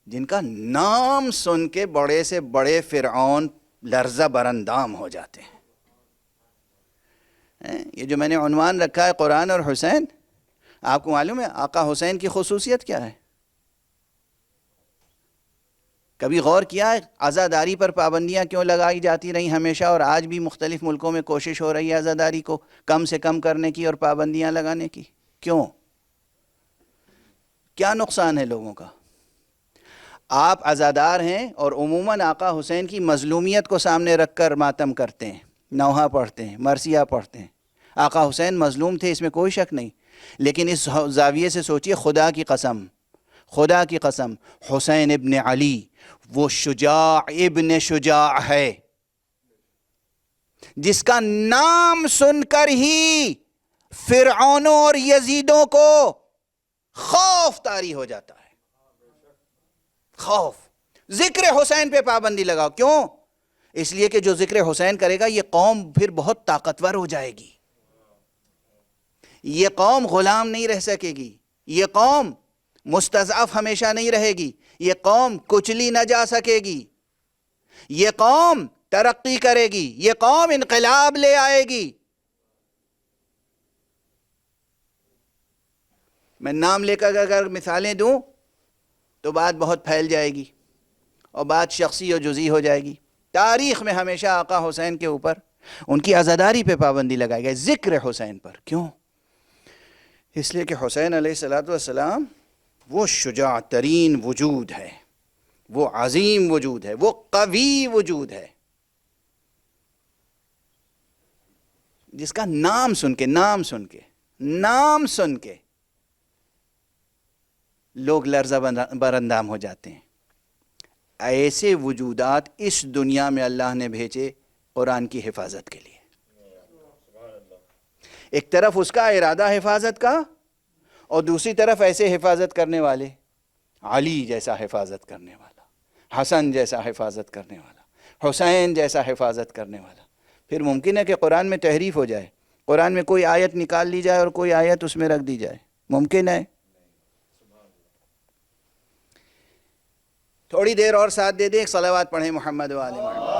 جن کا نام سن کے بڑے سے بڑے فرعون لرزہ برندام ہو جاتے ہیں. یہ جو میں نے عنوان رکھا ہے قرآن اور حسین، آپ کو معلوم ہے آقا حسین کی خصوصیت کیا ہے؟ کبھی غور کیا ہے عزاداری پر پابندیاں کیوں لگائی جاتی رہیں ہمیشہ، اور آج بھی مختلف ملکوں میں کوشش ہو رہی ہے عزاداری کو کم سے کم کرنے کی اور پابندیاں لگانے کی؟ کیوں؟ کیا نقصان ہے لوگوں کا؟ آپ عزادار ہیں اور عموماً آقا حسین کی مظلومیت کو سامنے رکھ کر ماتم کرتے ہیں، نوحہ پڑھتے ہیں، مرثیہ پڑھتے ہیں. آقا حسین مظلوم تھے، اس میں کوئی شک نہیں، لیکن اس زاویے سے سوچئے، خدا کی قسم، خدا کی قسم، حسین ابن علی وہ شجاع ابن شجاع ہے جس کا نام سن کر ہی فرعونوں اور یزیدوں کو خوف طاری ہو جاتا ہے. خوف. ذکر حسین پہ پابندی لگاؤ. کیوں؟ اس لیے کہ جو ذکر حسین کرے گا یہ قوم پھر بہت طاقتور ہو جائے گی. یہ قوم غلام نہیں رہ سکے گی. یہ قوم مستضعف ہمیشہ نہیں رہے گی. یہ قوم کچلی نہ جا سکے گی. یہ قوم ترقی کرے گی. یہ قوم انقلاب لے آئے گی. میں نام لے کر اگر مثالیں دوں تو بات بہت پھیل جائے گی اور بات شخصی اور جزئی ہو جائے گی. تاریخ میں ہمیشہ آقا حسین کے اوپر ان کی عزاداری پہ پابندی لگائی گئی، ذکر حسین پر. کیوں؟ اس لیے کہ حسین علیہ السلام وہ شجاع ترین وجود ہے، وہ عظیم وجود ہے، وہ قوی وجود ہے، جس کا نام سن کے لوگ لرزہ براندام ہو جاتے ہیں. ایسے وجودات اس دنیا میں اللہ نے بھیجے قرآن کی حفاظت کے لیے. ایک طرف اس کا ارادہ حفاظت کا اور دوسری طرف ایسے حفاظت کرنے والے، علی جیسا حفاظت کرنے والا، حسن جیسا حفاظت کرنے والا، حسین جیسا حفاظت کرنے والا. پھر ممکن ہے کہ قرآن میں تحریف ہو جائے، قرآن میں کوئی آیت نکال لی جائے اور کوئی آیت اس میں رکھ دی جائے. ممکن ہے. تھوڑی دیر اور ساتھ دے دیں، ایک صلوات پڑھیں محمد و آل محمد.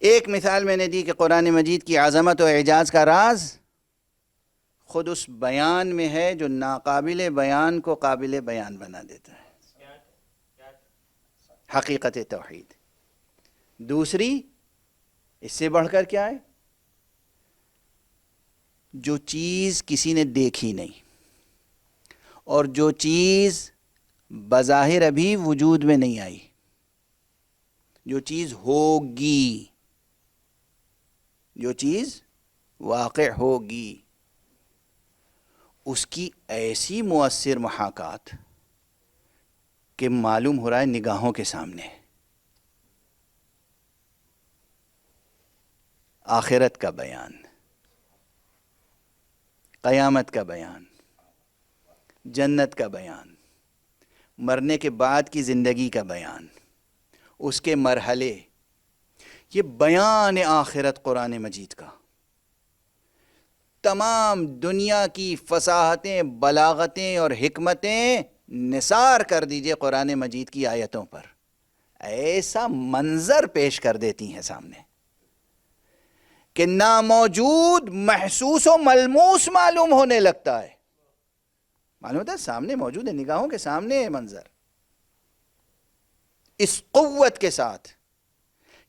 ایک مثال میں نے دی کہ قرآن مجید کی عظمت و اعجاز کا راز خود اس بیان میں ہے جو ناقابل بیان کو قابل بیان بنا دیتا ہے، حقیقت توحید. دوسری اس سے بڑھ کر کیا ہے؟ جو چیز کسی نے دیکھی نہیں اور جو چیز بظاہر ابھی وجود میں نہیں آئی، جو چیز ہوگی، جو چیز واقع ہوگی، اس کی ایسی مؤثر محاکات کہ معلوم ہو رہا ہے نگاہوں کے سامنے. آخرت کا بیان، قیامت کا بیان، جنت کا بیان، مرنے کے بعد کی زندگی کا بیان، اس کے مرحلے، یہ بیان آخرت قرآن مجید کا. تمام دنیا کی فصاحتیں، بلاغتیں اور حکمتیں نثار کر دیجئے قرآن مجید کی آیتوں پر. ایسا منظر پیش کر دیتی ہیں سامنے کہ ناموجود محسوس و ملموس معلوم ہونے لگتا ہے. معلوم ہوتا ہے سامنے موجود ہے، نگاہوں کے سامنے ہے منظر. اس قوت کے ساتھ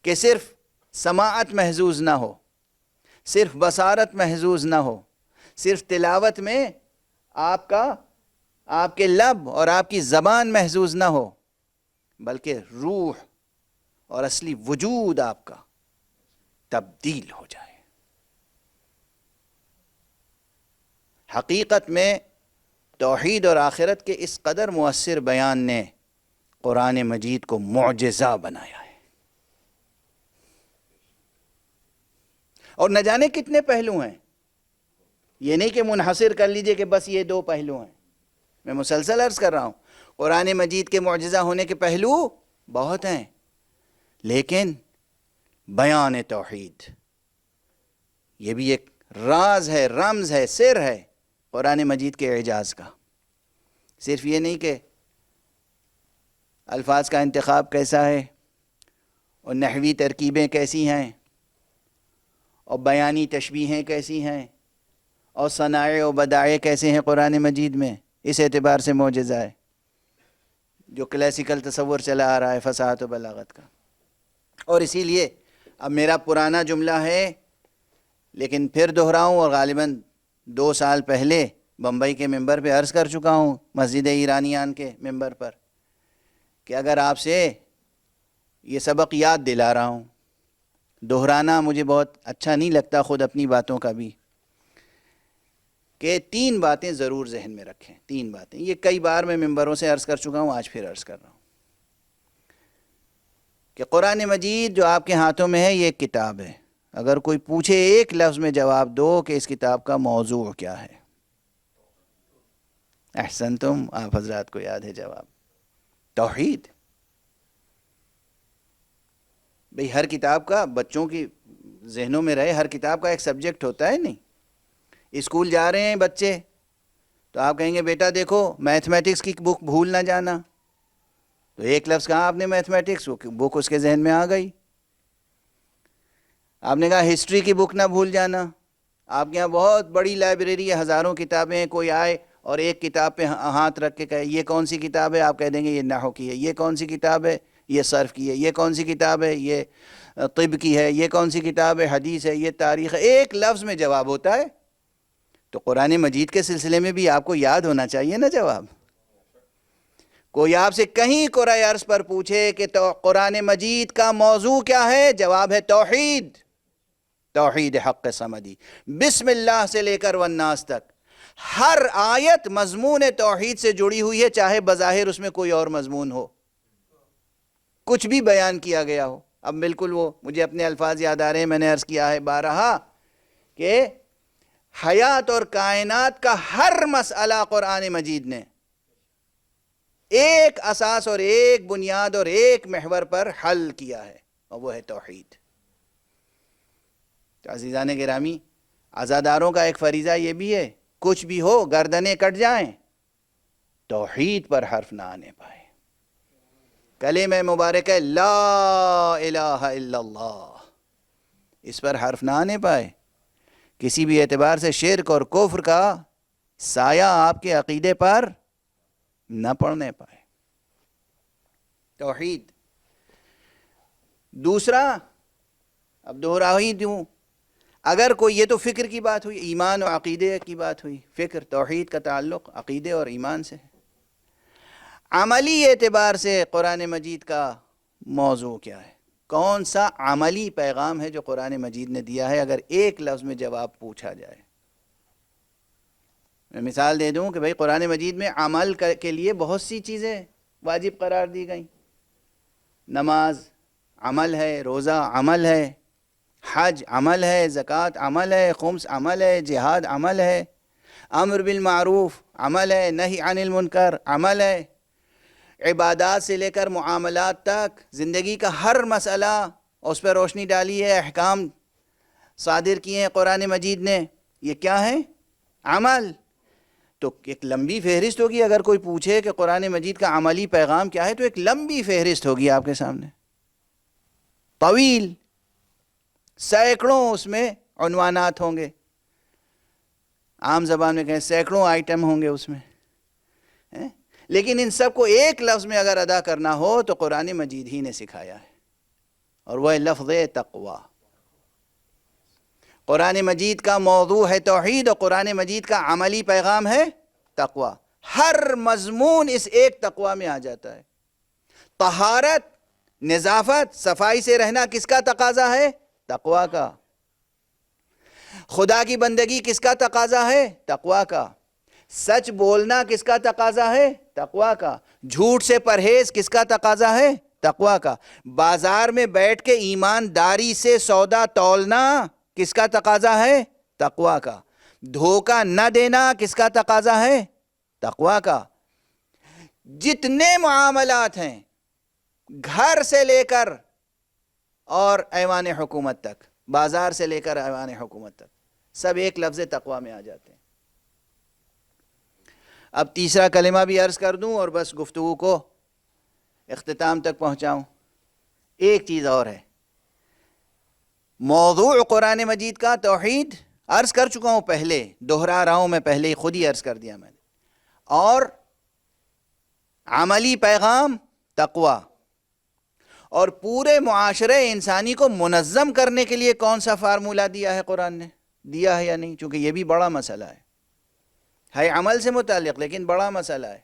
کہ صرف سماعت محظوظ نہ ہو، صرف بصارت محظوظ نہ ہو، صرف تلاوت میں آپ کے لب اور آپ کی زبان محظوظ نہ ہو، بلکہ روح اور اصلی وجود آپ کا تبدیل ہو جائے. حقیقت میں توحید اور آخرت کے اس قدر مؤثر بیان نے قرآن مجید کو معجزہ بنایا ہے. اور نہ جانے کتنے پہلو ہیں. یہ نہیں کہ منحصر کر لیجئے کہ بس یہ 2 پہلو ہیں. میں مسلسل عرض کر رہا ہوں قرآن مجید کے معجزہ ہونے کے پہلو بہت ہیں، لیکن بیان توحید یہ بھی ایک راز ہے، رمز ہے، سر ہے قرآن مجید کے اعجاز کا. صرف یہ نہیں کہ الفاظ کا انتخاب کیسا ہے اور نحوی ترکیبیں کیسی ہیں اور بیانی تشبیہیں کیسی ہیں اور صنائع و بدائع کیسے ہیں قرآن مجید میں، اس اعتبار سے معجزہ ہے. جو کلاسیکل تصور چلا آ رہا ہے فصاحت و بلاغت کا. اور اسی لیے اب میرا پرانا جملہ ہے لیکن پھر دہراؤں، اور غالباً 2 سال پہلے بمبئی کے ممبر پہ عرض کر چکا ہوں، مسجد ایرانیان کے ممبر پر، کہ اگر آپ سے یہ سبق یاد دلا رہا ہوں، دہرانا مجھے بہت اچھا نہیں لگتا خود اپنی باتوں کا بھی، کہ 3 باتیں ضرور ذہن میں رکھیں. 3 باتیں، یہ کئی بار میں ممبروں سے عرض کر چکا ہوں، آج پھر عرض کر رہا ہوں کہ قرآن مجید جو آپ کے ہاتھوں میں ہے یہ ایک کتاب ہے. اگر کوئی پوچھے ایک لفظ میں جواب دو کہ اس کتاب کا موضوع کیا ہے. احسنتم، آپ حضرات کو یاد ہے جواب. توحید. بھئی ہر کتاب کا بچوں کی ذہنوں میں رہے، ہر کتاب کا ایک سبجیکٹ ہوتا ہے. نہیں، اسکول جا رہے ہیں بچے تو آپ کہیں گے بیٹا دیکھو میتھمیٹکس کی بک بھول نہ جانا، تو ایک لفظ کہا آپ نے میتھمیٹکس، بک اس کے ذہن میں آ گئی. آپ نے کہا ہسٹری کی بک نہ بھول جانا. آپ کے یہاں بہت بڑی لائبریری ہے، ہزاروں کتابیں ہیں، کوئی آئے اور ایک کتاب پہ ہاتھ رکھ کے کہے یہ کون سی کتاب ہے، آپ کہہ دیں گے یہ نحو کی ہے. یہ کون سی کتاب ہے، یہ صرف کی ہے. یہ کون سی کتاب ہے، یہ طب کی ہے. یہ کون سی کتاب ہے، حدیث ہے. یہ تاریخ ہے. ایک لفظ میں جواب ہوتا ہے. تو قرآن مجید کے سلسلے میں بھی آپ کو یاد ہونا چاہیے نا جواب. کوئی آپ سے کہیں قرآن عرض پر پوچھے کہ قرآن مجید کا موضوع کیا ہے، جواب ہے توحید. توحید حق صمدی. بسم اللہ سے لے کر والناس تک ہر آیت مضمون توحید سے جڑی ہوئی ہے، چاہے بظاہر اس میں کوئی اور مضمون ہو، کچھ بھی بیان کیا گیا ہو. اب بالکل وہ مجھے اپنے الفاظ یاد آ رہے ہیں، میں نے عرض کیا ہے بارہا کہ حیات اور کائنات کا ہر مسئلہ قرآن مجید نے ایک اساس اور ایک بنیاد اور ایک محور پر حل کیا ہے، اور وہ ہے توحید. تو عزیزان گرامی، عزاداروں کا ایک فریضہ یہ بھی ہے، کچھ بھی ہو گردنیں کٹ جائیں، توحید پر حرف نہ آنے پائے. کلمہ مبارک ہے لا الہ الا اللہ، اس پر حرف نہ آنے پائے. کسی بھی اعتبار سے شرک اور کفر کا سایہ آپ کے عقیدے پر نہ پڑنے پائے. توحید. دوسرا، اب دوہرا ہی دوں، اگر کوئی، یہ تو فکر کی بات ہوئی، ایمان و عقیدے کی بات ہوئی. فکر، توحید کا تعلق عقیدے اور ایمان سے ہے. عملی اعتبار سے قرآن مجید کا موضوع کیا ہے، کون سا عملی پیغام ہے جو قرآن مجید نے دیا ہے، اگر ایک لفظ میں جواب پوچھا جائے. میں مثال دے دوں کہ بھئی قرآن مجید میں عمل کے لیے بہت سی چیزیں واجب قرار دی گئیں. نماز عمل ہے، روزہ عمل ہے، حج عمل ہے، زکوٰۃ عمل ہے، خمس عمل ہے، جہاد عمل ہے، امر بالمعروف عمل ہے، نہی عن المنکر عمل ہے. عبادات سے لے کر معاملات تک زندگی کا ہر مسئلہ اس پر روشنی ڈالی ہے، احکام صادر کیے ہیں قرآن مجید نے. یہ کیا ہے؟ عمل. تو ایک لمبی فہرست ہوگی. اگر کوئی پوچھے کہ قرآن مجید کا عملی پیغام کیا ہے، تو ایک لمبی فہرست ہوگی آپ کے سامنے، طویل، سینکڑوں اس میں عنوانات ہوں گے. عام زبان میں کہیں سینکڑوں آئٹم ہوں گے اس میں. لیکن ان سب کو ایک لفظ میں اگر ادا کرنا ہو تو قرآن مجید ہی نے سکھایا ہے، اور وہ ہے لفظ تقوی. قرآن مجید کا موضوع ہے توحید، اور قرآن مجید کا عملی پیغام ہے تقوی. ہر مضمون اس ایک تقوی میں آ جاتا ہے. طہارت، نظافت، صفائی سے رہنا کس کا تقاضا ہے؟ تقوی کا. خدا کی بندگی کس کا تقاضا ہے؟ تقوی کا. سچ بولنا کس کا تقاضا ہے؟ تقوی کا. جھوٹ سے پرہیز کس کا تقاضا ہے؟ تقوی کا. بازار میں بیٹھ کے ایمانداری سے سودا تولنا کس کا تقاضا ہے؟ تقوی کا. دھوکہ نہ دینا کس کا تقاضا ہے؟ تقوی کا. جتنے معاملات ہیں گھر سے لے کر اور ایوان حکومت تک، بازار سے لے کر ایوان حکومت تک، سب ایک لفظ تقوی میں آ جاتے ہیں. اب تیسرا کلمہ بھی عرض کر دوں اور بس گفتگو کو اختتام تک پہنچاؤں. ایک چیز اور ہے، موضوع قرآن مجید کا توحید عرض کر چکا ہوں پہلے، دہرا رہا ہوں میں، پہلے ہی خود ہی عرض کر دیا میں نے. اور عملی پیغام تقوی. اور پورے معاشرے انسانی کو منظم کرنے کے لیے کون سا فارمولہ دیا ہے قرآن نے؟ دیا ہے یا نہیں؟ چونکہ یہ بھی بڑا مسئلہ ہے عمل سے متعلق، لیکن بڑا مسئلہ ہے.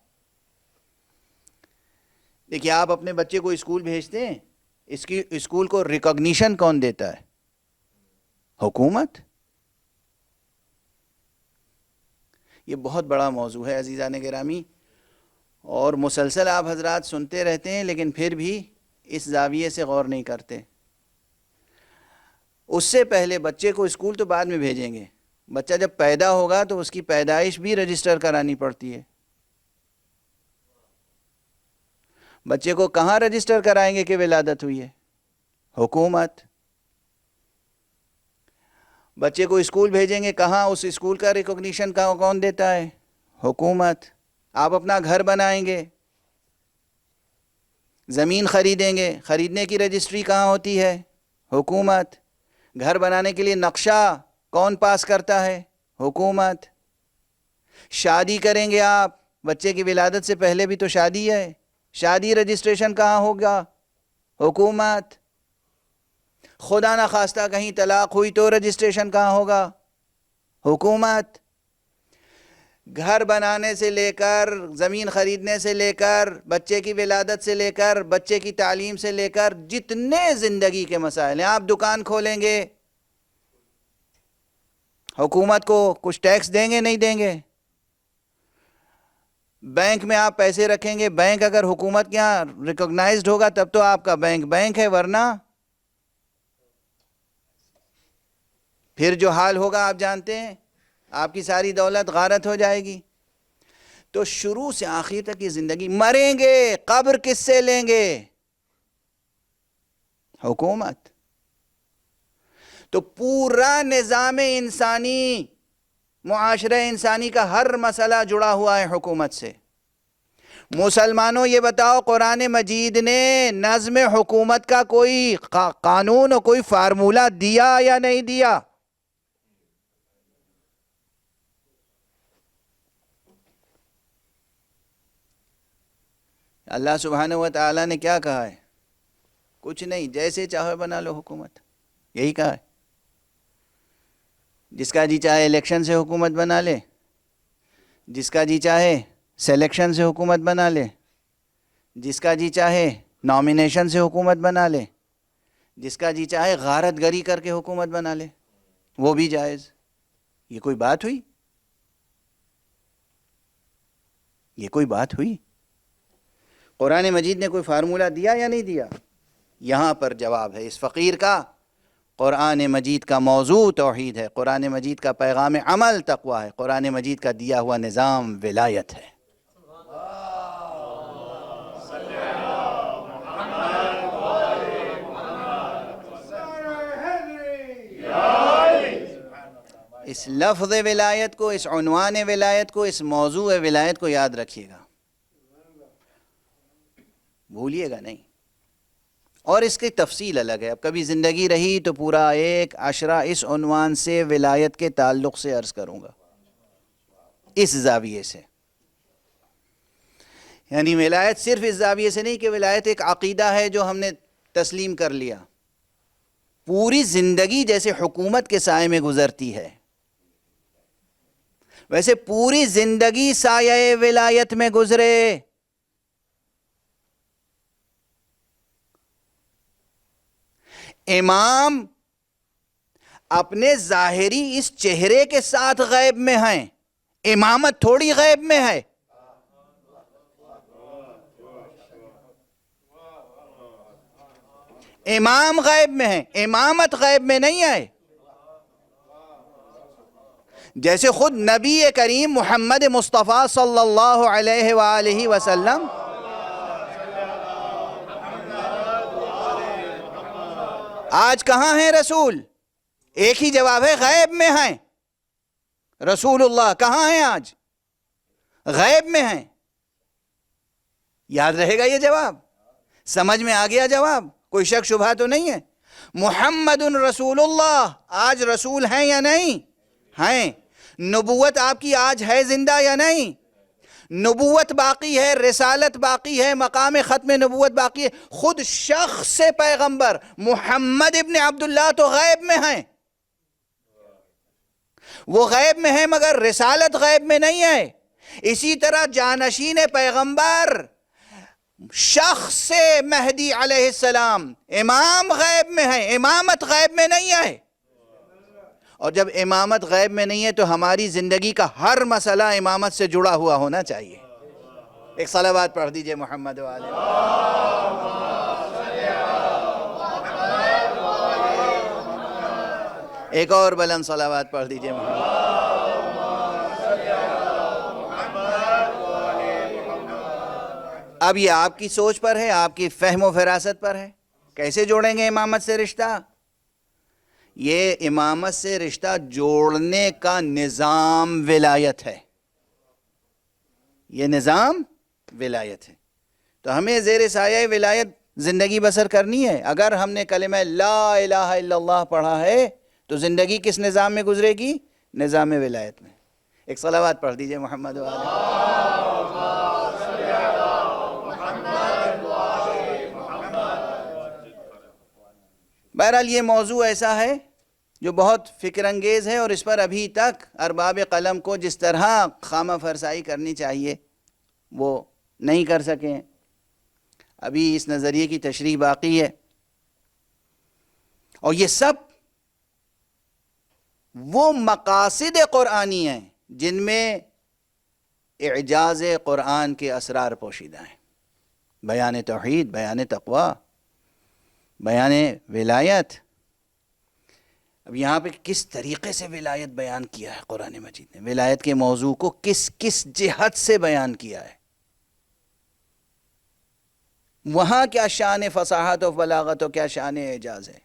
دیکھیے، آپ اپنے بچے کو اسکول بھیجتے ہیں، اسکول کو ریکگنیشن کون دیتا ہے؟ حکومت. یہ بہت بڑا موضوع ہے عزیزان گرامی، اور مسلسل آپ حضرات سنتے رہتے ہیں، لیکن پھر بھی اس زاویے سے غور نہیں کرتے. اس سے پہلے بچے کو اسکول تو بعد میں بھیجیں گے، بچہ جب پیدا ہوگا تو اس کی پیدائش بھی رجسٹر کرانی پڑتی ہے۔ بچے کو کہاں رجسٹر کرائیں گے کہ ولادت ہوئی ہے؟ حکومت۔ بچے کو اسکول بھیجیں گے، کہاں؟ اس اسکول کا ریکگنیشن کون دیتا ہے؟ حکومت۔ آپ اپنا گھر بنائیں گے، زمین خریدیں گے، خریدنے کی رجسٹری کہاں ہوتی ہے؟ حکومت۔ گھر بنانے کے لیے نقشہ کون پاس کرتا ہے؟ حکومت۔ شادی کریں گے آپ، بچے کی ولادت سے پہلے بھی تو شادی ہے، شادی رجسٹریشن کہاں ہوگا؟ حکومت۔ خدا نخواستہ کہیں طلاق ہوئی تو رجسٹریشن کہاں ہوگا؟ حکومت۔ گھر بنانے سے لے کر، زمین خریدنے سے لے کر، بچے کی ولادت سے لے کر، بچے کی تعلیم سے لے کر، جتنے زندگی کے مسائل ہیں، آپ دکان کھولیں گے، حکومت کو کچھ ٹیکس دیں گے نہیں دیں گے؟ بینک میں آپ پیسے رکھیں گے، بینک اگر حکومت کے یہاں ریکگنائزڈ ہوگا تب تو آپ کا بینک بینک ہے، ورنہ پھر جو حال ہوگا آپ جانتے ہیں، آپ کی ساری دولت غارت ہو جائے گی۔ تو شروع سے آخر تک یہ زندگی، مریں گے، قبر کس سے لیں گے؟ حکومت۔ تو پورا نظام انسانی، معاشرہ انسانی کا ہر مسئلہ جڑا ہوا ہے حکومت سے۔ مسلمانوں یہ بتاؤ، قرآن مجید نے نظم حکومت کا کوئی قانون اور کوئی فارمولہ دیا یا نہیں دیا؟ اللہ سبحانہ و تعالیٰ نے کیا کہا ہے؟ کچھ نہیں، جیسے چاہے بنا لو حکومت، یہی کہا ہے۔ جس کا جی چاہے الیکشن سے حکومت بنا لے، جس کا جی چاہے سلیکشن سے حکومت بنا لے، جس کا جی چاہے نامینیشن سے حکومت بنا لے، جس کا جی چاہے غارت گری کر کے حکومت بنا لے، وہ بھی جائز۔ یہ کوئی بات ہوئی؟ یہ کوئی بات ہوئی؟ قرآن مجید نے کوئی فارمولہ دیا یا نہیں دیا؟ یہاں پر جواب ہے اس فقیر کا۔ قرآن مجید کا موضوع توحید ہے، قرآن مجید کا پیغام عمل تقویٰ ہے، قرآن مجید کا دیا ہوا نظام ولایت ہے۔ اس لفظ ولایت کو، اس عنوان ولایت کو، اس موضوع ولایت کو یاد رکھیے گا، بھولیے گا نہیں۔ اور اس کی تفصیل الگ ہے، اب کبھی زندگی رہی تو پورا ایک عشرہ اس عنوان سے ولایت کے تعلق سے عرض کروں گا، اس زاویے سے۔ یعنی ولایت صرف اس زاویے سے نہیں کہ ولایت ایک عقیدہ ہے جو ہم نے تسلیم کر لیا، پوری زندگی جیسے حکومت کے سائے میں گزرتی ہے ویسے پوری زندگی سایہ ولایت میں گزرے۔ امام اپنے ظاہری اس چہرے کے ساتھ غیب میں ہیں، امامت تھوڑی غیب میں ہے۔ امام غیب میں ہے، امامت غیب میں نہیں ہے۔ جیسے خود نبی کریم محمد مصطفیٰ صلی اللہ علیہ وآلہ وسلم آج کہاں ہیں رسول؟ ایک ہی جواب ہے، غیب میں ہیں۔ رسول اللہ کہاں ہیں آج؟ غیب میں ہیں۔ یاد رہے گا یہ جواب؟ سمجھ میں آ گیا جواب؟ کوئی شک شبہ تو نہیں ہے؟ محمد رسول اللہ آج رسول ہیں یا نہیں؟ ہیں۔ نبوت آپ کی آج ہے زندہ یا نہیں؟ نبوت باقی ہے، رسالت باقی ہے، مقام ختم نبوت باقی ہے۔ خود شخص پیغمبر محمد ابن عبداللہ تو غیب میں ہیں، وہ غیب میں ہیں مگر رسالت غیب میں نہیں ہے۔ اسی طرح جانشین پیغمبر شخص مہدی علیہ السلام امام غیب میں ہے، امامت غیب میں نہیں ہے۔ اور جب امامت غیب میں نہیں ہے تو ہماری زندگی کا ہر مسئلہ امامت سے جڑا ہوا ہونا چاہیے۔ ایک صلوات پڑھ دیجئے محمد وآلہ۔ ایک اور بلند صلوات پڑھ دیجئے محمد۔ اب یہ آپ کی سوچ پر ہے، آپ کی فہم و فراست پر ہے، کیسے جوڑیں گے امامت سے رشتہ؟ یہ امامت سے رشتہ جوڑنے کا نظام ولایت ہے، یہ نظام ولایت ہے۔ تو ہمیں زیر سایہ ولایت زندگی بسر کرنی ہے۔ اگر ہم نے کلمہ لا الہ الا اللہ پڑھا ہے تو زندگی کس نظام میں گزرے گی؟ نظام ولایت میں۔ ایک صلوات پڑھ دیجئے محمد و آلہ۔ بہرحال یہ موضوع ایسا ہے جو بہت فکر انگیز ہے، اور اس پر ابھی تک ارباب قلم کو جس طرح خامہ فرسائی کرنی چاہیے وہ نہیں کر سکے۔ ابھی اس نظریے کی تشریح باقی ہے، اور یہ سب وہ مقاصد قرآنی ہیں جن میں اعجاز قرآن کے اسرار پوشیدہ ہیں۔ بیان توحید، بیان تقوی، بیان ولایت۔ اب یہاں پہ کس طریقے سے ولایت بیان کیا ہے قرآن مجید نے، ولایت کے موضوع کو کس کس جہت سے بیان کیا ہے، وہاں کیا شان فصاحت و بلاغت و کیا شان اعجاز ہے،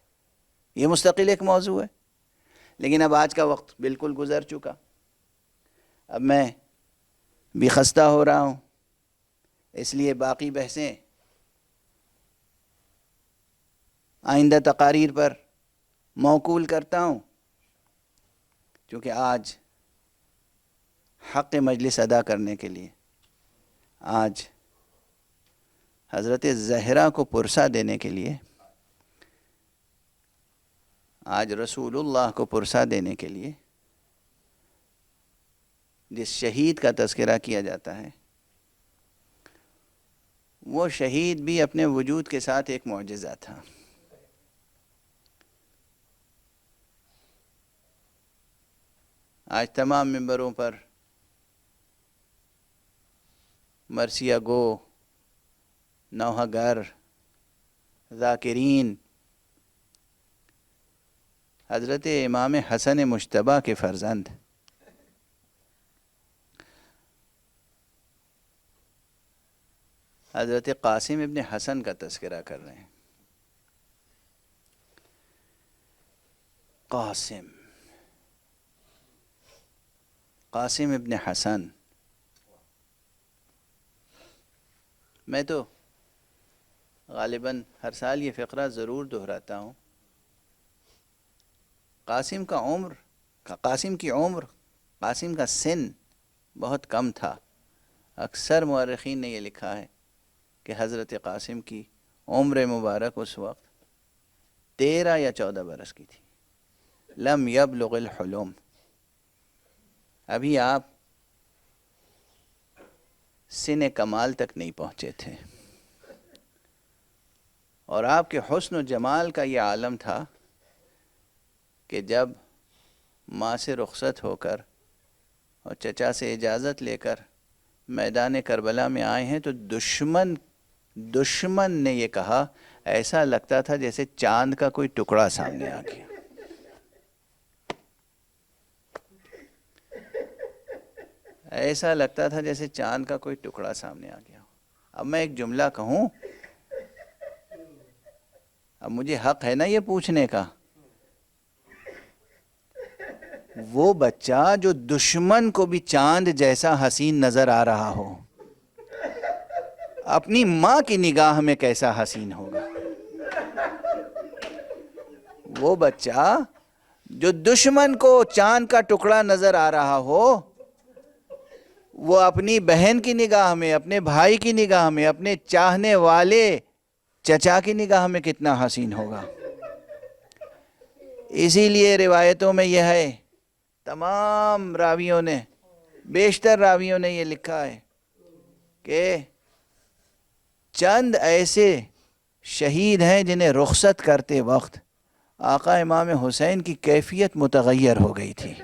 یہ مستقل ایک موضوع ہے۔ لیکن اب آج کا وقت بالکل گزر چکا، اب میں بھی خستہ ہو رہا ہوں، اس لیے باقی بحثیں آئندہ تقاریر پر موکول کرتا ہوں، کیونکہ آج حق مجلس ادا کرنے کے لیے، آج حضرت زہرا کو پرسہ دینے کے لیے، آج رسول اللہ کو پرسہ دینے کے لیے جس شہید کا تذکرہ کیا جاتا ہے، وہ شہید بھی اپنے وجود کے ساتھ ایک معجزہ تھا۔ آج تمام ممبروں پر مرثیہ گو، نوحہ گر، ذاکرین حضرت امام حسن مجتبیٰ کے فرزند حضرت قاسم ابن حسن کا تذکرہ کر رہے ہیں۔ قاسم ابن حسن، میں تو غالباً ہر سال یہ فقرہ ضرور دہراتا ہوں۔ قاسم کی عمر، قاسم کا سن بہت کم تھا۔ اکثر مورخین نے یہ لکھا ہے کہ حضرت قاسم کی عمر مبارک اس وقت 13 یا 14 برس کی تھی۔ لم یبلغ الحلم، ابھی آپ سن کمال تک نہیں پہنچے تھے، اور آپ کے حسن و جمال کا یہ عالم تھا کہ جب ماں سے رخصت ہو کر اور چچا سے اجازت لے کر میدان کربلا میں آئے ہیں تو دشمن نے یہ کہا، ایسا لگتا تھا جیسے چاند کا کوئی ٹکڑا سامنے آ گیا۔ ایسا لگتا تھا جیسے چاند کا کوئی ٹکڑا سامنے آ گیا۔ اب میں ایک جملہ کہوں، اب مجھے حق ہے نا یہ پوچھنے کا، وہ بچہ جو دشمن کو بھی چاند جیسا حسین نظر آ رہا ہو، اپنی ماں کی نگاہ میں کیسا حسین ہوگا؟ وہ بچہ جو دشمن کو چاند کا ٹکڑا نظر آ رہا ہو، وہ اپنی بہن کی نگاہ میں، اپنے بھائی کی نگاہ میں، اپنے چاہنے والے چچا کی نگاہ میں کتنا حسین ہوگا۔ اسی لیے روایتوں میں یہ ہے، تمام راویوں نے، بیشتر راویوں نے یہ لکھا ہے کہ چند ایسے شہید ہیں جنہیں رخصت کرتے وقت آقا امام حسین کی کیفیت متغیر ہو گئی تھی۔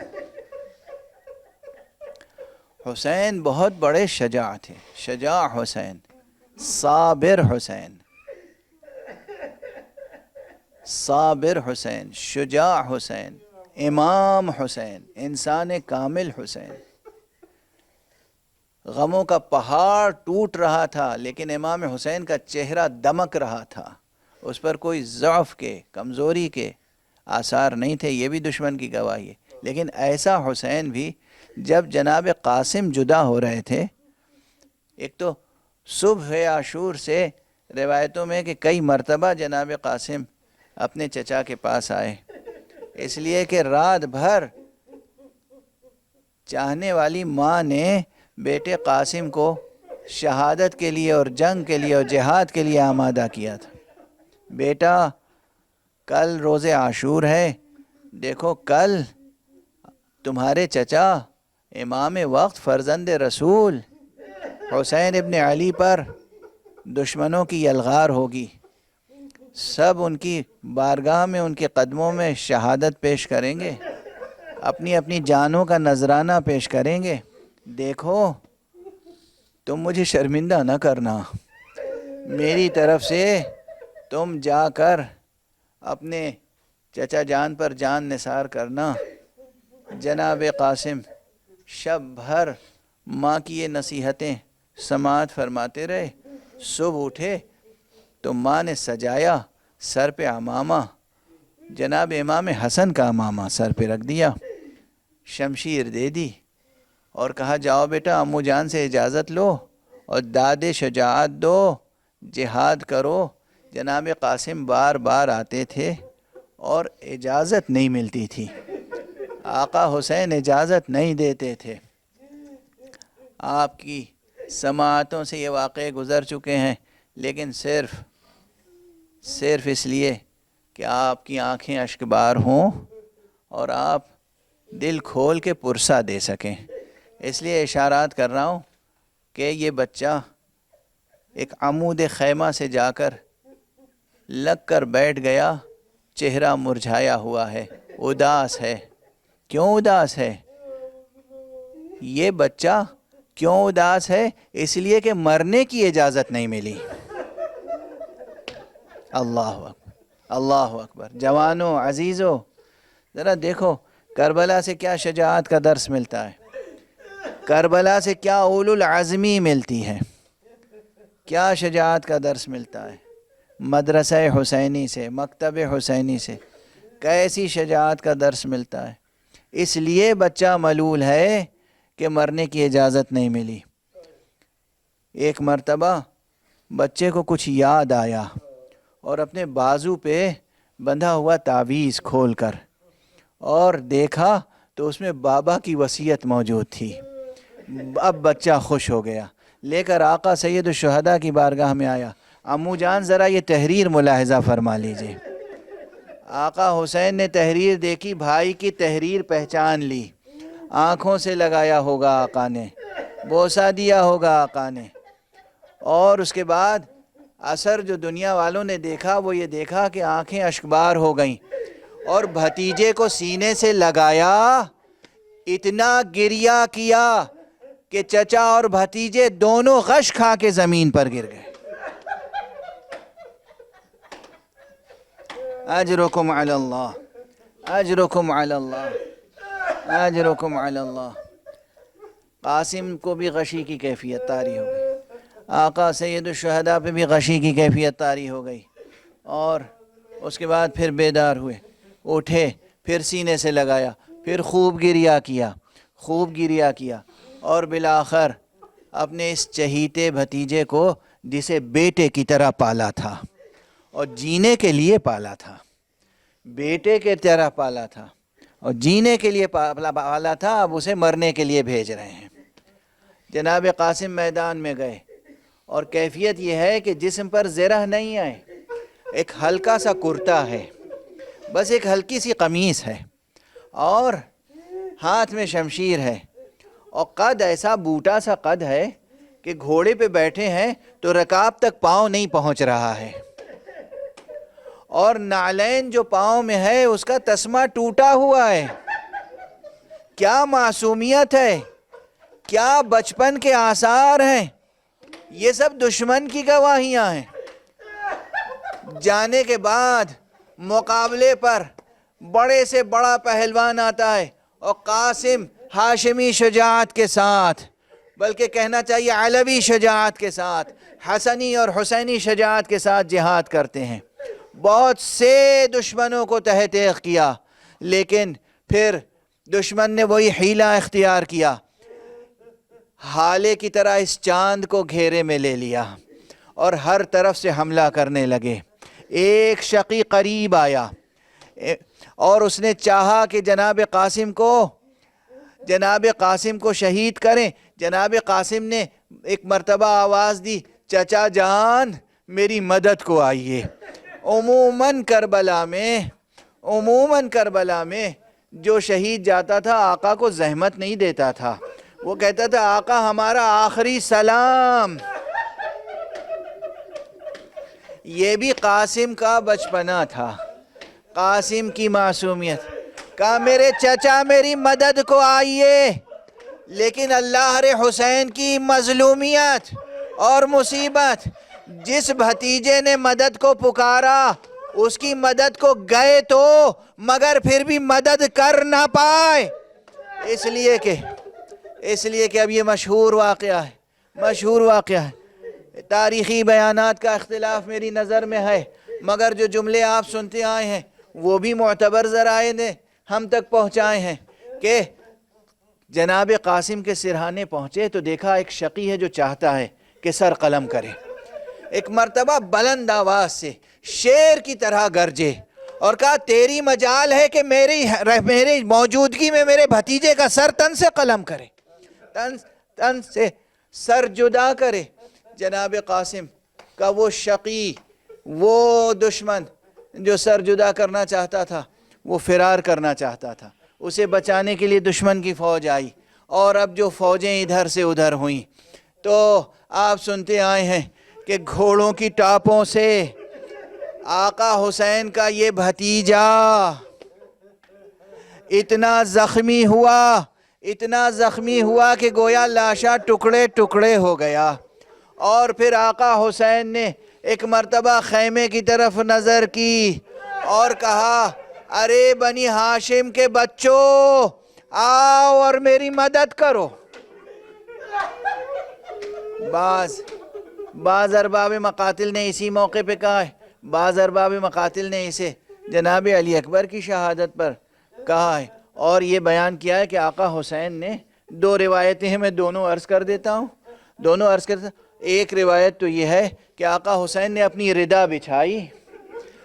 حسین بہت بڑے شجاع تھے، شجاع حسین، صابر حسین، صابر حسین، شجاع حسین، امام حسین، انسان کامل حسین، غموں کا پہاڑ ٹوٹ رہا تھا لیکن امام حسین کا چہرہ دمک رہا تھا، اس پر کوئی ضعف کے، کمزوری کے آثار نہیں تھے، یہ بھی دشمن کی گواہی ہے۔ لیکن ایسا حسین بھی جب جناب قاسم جدا ہو رہے تھے، ایک تو صبح عاشور سے روایتوں میں کہ کئی مرتبہ جناب قاسم اپنے چچا کے پاس آئے، اس لیے کہ رات بھر چاہنے والی ماں نے بیٹے قاسم کو شہادت کے لیے اور جنگ کے لیے اور جہاد کے لیے آمادہ کیا تھا۔ بیٹا کل روز عاشور ہے، دیکھو کل تمہارے چچا امام وقت فرزند رسول حسین ابن علی پر دشمنوں کی یلغار ہوگی، سب ان کی بارگاہ میں، ان کے قدموں میں شہادت پیش کریں گے، اپنی اپنی جانوں کا نذرانہ پیش کریں گے، دیکھو تم مجھے شرمندہ نہ کرنا، میری طرف سے تم جا کر اپنے چچا جان پر جان نثار کرنا۔ جناب قاسم شب بھر ماں کی یہ نصیحتیں سماعت فرماتے رہے، صبح اٹھے تو ماں نے سجایا، سر پہ عمامہ، جناب امام حسن کا عمامہ سر پہ رکھ دیا، شمشیر دے دی اور کہا جاؤ بیٹا امو جان سے اجازت لو اور داد شجاعت دو، جہاد کرو۔ جناب قاسم بار بار آتے تھے اور اجازت نہیں ملتی تھی، آقا حسین اجازت نہیں دیتے تھے۔ آپ کی سماعتوں سے یہ واقعے گزر چکے ہیں، لیکن صرف اس لیے کہ آپ کی آنکھیں اشکبار ہوں اور آپ دل کھول کے پرسہ دے سکیں، اس لیے اشارات کر رہا ہوں کہ یہ بچہ ایک عمود خیمہ سے جا کر لگ کر بیٹھ گیا، چہرہ مرجھایا ہوا ہے، اداس ہے۔ کیوں اداس ہے یہ بچہ؟ کیوں اداس ہے؟ اس لیے کہ مرنے کی اجازت نہیں ملی۔ اللہ اکبر، اللہ اکبر۔ جوانوں، عزیزوں، ذرا دیکھو کربلا سے کیا شجاعت کا درس ملتا ہے، کربلا سے کیا اولو العزمی ملتی ہے، کیا شجاعت کا درس ملتا ہے، مدرسہ حسینی سے، مکتب حسینی سے کیسی شجاعت کا درس ملتا ہے۔ اس لیے بچہ ملول ہے کہ مرنے کی اجازت نہیں ملی۔ ایک مرتبہ بچے کو کچھ یاد آیا اور اپنے بازو پہ بندھا ہوا تعویذ کھول کر اور دیکھا تو اس میں بابا کی وصیت موجود تھی۔ اب بچہ خوش ہو گیا، لے کر آقا سید الشہداء کی بارگاہ میں آیا، امو جان ذرا یہ تحریر ملاحظہ فرما لیجئے۔ آقا حسین نے تحریر دیکھی، بھائی کی تحریر پہچان لی، آنکھوں سے لگایا ہوگا آقا نے، بوسہ دیا ہوگا آقا نے، اور اس کے بعد اثر جو دنیا والوں نے دیکھا وہ یہ دیکھا کہ آنکھیں اشکبار ہو گئیں، اور بھتیجے کو سینے سے لگایا، اتنا گریہ کیا کہ چچا اور بھتیجے دونوں غش کھا کے زمین پر گر گئے۔ اجرکم علی اللہ، اجرکم علی اللہ، اجرکم علی اللہ۔ قاسم کو بھی غشی کی کیفیت طاری ہو گئی، آقا سید الشہداء پہ بھی غشی کی کیفیت طاری ہو گئی، اور اس کے بعد پھر بیدار ہوئے، اٹھے، پھر سینے سے لگایا، پھر خوب گریہ کیا، خوب گریہ کیا، اور بالآخر اپنے اس چہیتے بھتیجے کو جسے بیٹے کی طرح پالا تھا اور جینے کے لیے پالا تھا، بیٹے کے طرح پالا تھا اور جینے کے لیے پالا تھا، اب اسے مرنے کے لیے بھیج رہے ہیں۔ جناب قاسم میدان میں گئے اور کیفیت یہ ہے کہ جسم پر زرہ نہیں ہے، ایک ہلکا سا کرتا ہے، بس ایک ہلکی سی قمیص ہے، اور ہاتھ میں شمشیر ہے، اور قد ایسا بوٹا سا قد ہے کہ گھوڑے پہ بیٹھے ہیں تو رکاب تک پاؤں نہیں پہنچ رہا ہے، اور نعلین جو پاؤں میں ہے اس کا تسمہ ٹوٹا ہوا ہے۔ کیا معصومیت ہے، کیا بچپن کے آثار ہیں، یہ سب دشمن کی گواہیاں ہیں۔ جانے کے بعد مقابلے پر بڑے سے بڑا پہلوان آتا ہے اور قاسم ہاشمی شجاعت کے ساتھ، بلکہ کہنا چاہیے علوی شجاعت کے ساتھ، حسنی اور حسینی شجاعت کے ساتھ جہاد کرتے ہیں۔ بہت سے دشمنوں کو تہہ تیغ کیا، لیکن پھر دشمن نے وہی حیلہ اختیار کیا، ہالے کی طرح اس چاند کو گھیرے میں لے لیا اور ہر طرف سے حملہ کرنے لگے۔ ایک شقی قریب آیا اور اس نے چاہا کہ جناب قاسم کو شہید کریں۔ جناب قاسم نے ایک مرتبہ آواز دی، چچا جان میری مدد کو آئیے۔ عموماً کربلا میں جو شہید جاتا تھا آقا کو زحمت نہیں دیتا تھا، وہ کہتا تھا آقا ہمارا آخری سلام۔ یہ بھی قاسم کا بچپنا تھا، قاسم کی معصومیت۔ کہا میرے چچا میری مدد کو آئیے، لیکن اللہ حسین کی مظلومیت اور مصیبت، جس بھتیجے نے مدد کو پکارا اس کی مدد کو گئے تو مگر پھر بھی مدد کر نہ پائے، اس لیے کہ اب یہ مشہور واقعہ ہے۔ تاریخی بیانات کا اختلاف میری نظر میں ہے، مگر جو جملے آپ سنتے آئے ہیں وہ بھی معتبر ذرائع نے ہم تک پہنچائے ہیں کہ جناب قاسم کے سرہانے پہنچے تو دیکھا ایک شقی ہے جو چاہتا ہے کہ سر قلم کرے۔ ایک مرتبہ بلند آواز سے شیر کی طرح گرجے اور کہا تیری مجال ہے کہ میری موجودگی میں میرے بھتیجے کا سر تن سے قلم کرے، تن سے سر جدا کرے۔ جناب قاسم کا وہ شقی، وہ دشمن جو سر جدا کرنا چاہتا تھا، وہ فرار کرنا چاہتا تھا، اسے بچانے کے لیے دشمن کی فوج آئی، اور اب جو فوجیں ادھر سے ادھر ہوئیں تو آپ سنتے آئے ہیں کہ گھوڑوں کی ٹاپوں سے آقا حسین کا یہ بھتیجا اتنا زخمی ہوا کہ گویا لاشا ٹکڑے ٹکڑے ہو گیا۔ اور پھر آقا حسین نے ایک مرتبہ خیمے کی طرف نظر کی اور کہا ارے بنی ہاشم کے بچوں آؤ اور میری مدد کرو۔ بعض ارباب مقاتل نے اسی موقع پہ کہا ہے، بعض ارباب مقاتل نے اسے جناب علی اکبر کی شہادت پر کہا ہے، اور یہ بیان کیا ہے کہ آقا حسین نے دو روایتیں ہیں، میں دونوں عرض کر دیتا ہوں۔ ایک روایت تو یہ ہے کہ آقا حسین نے اپنی ردا بچھائی،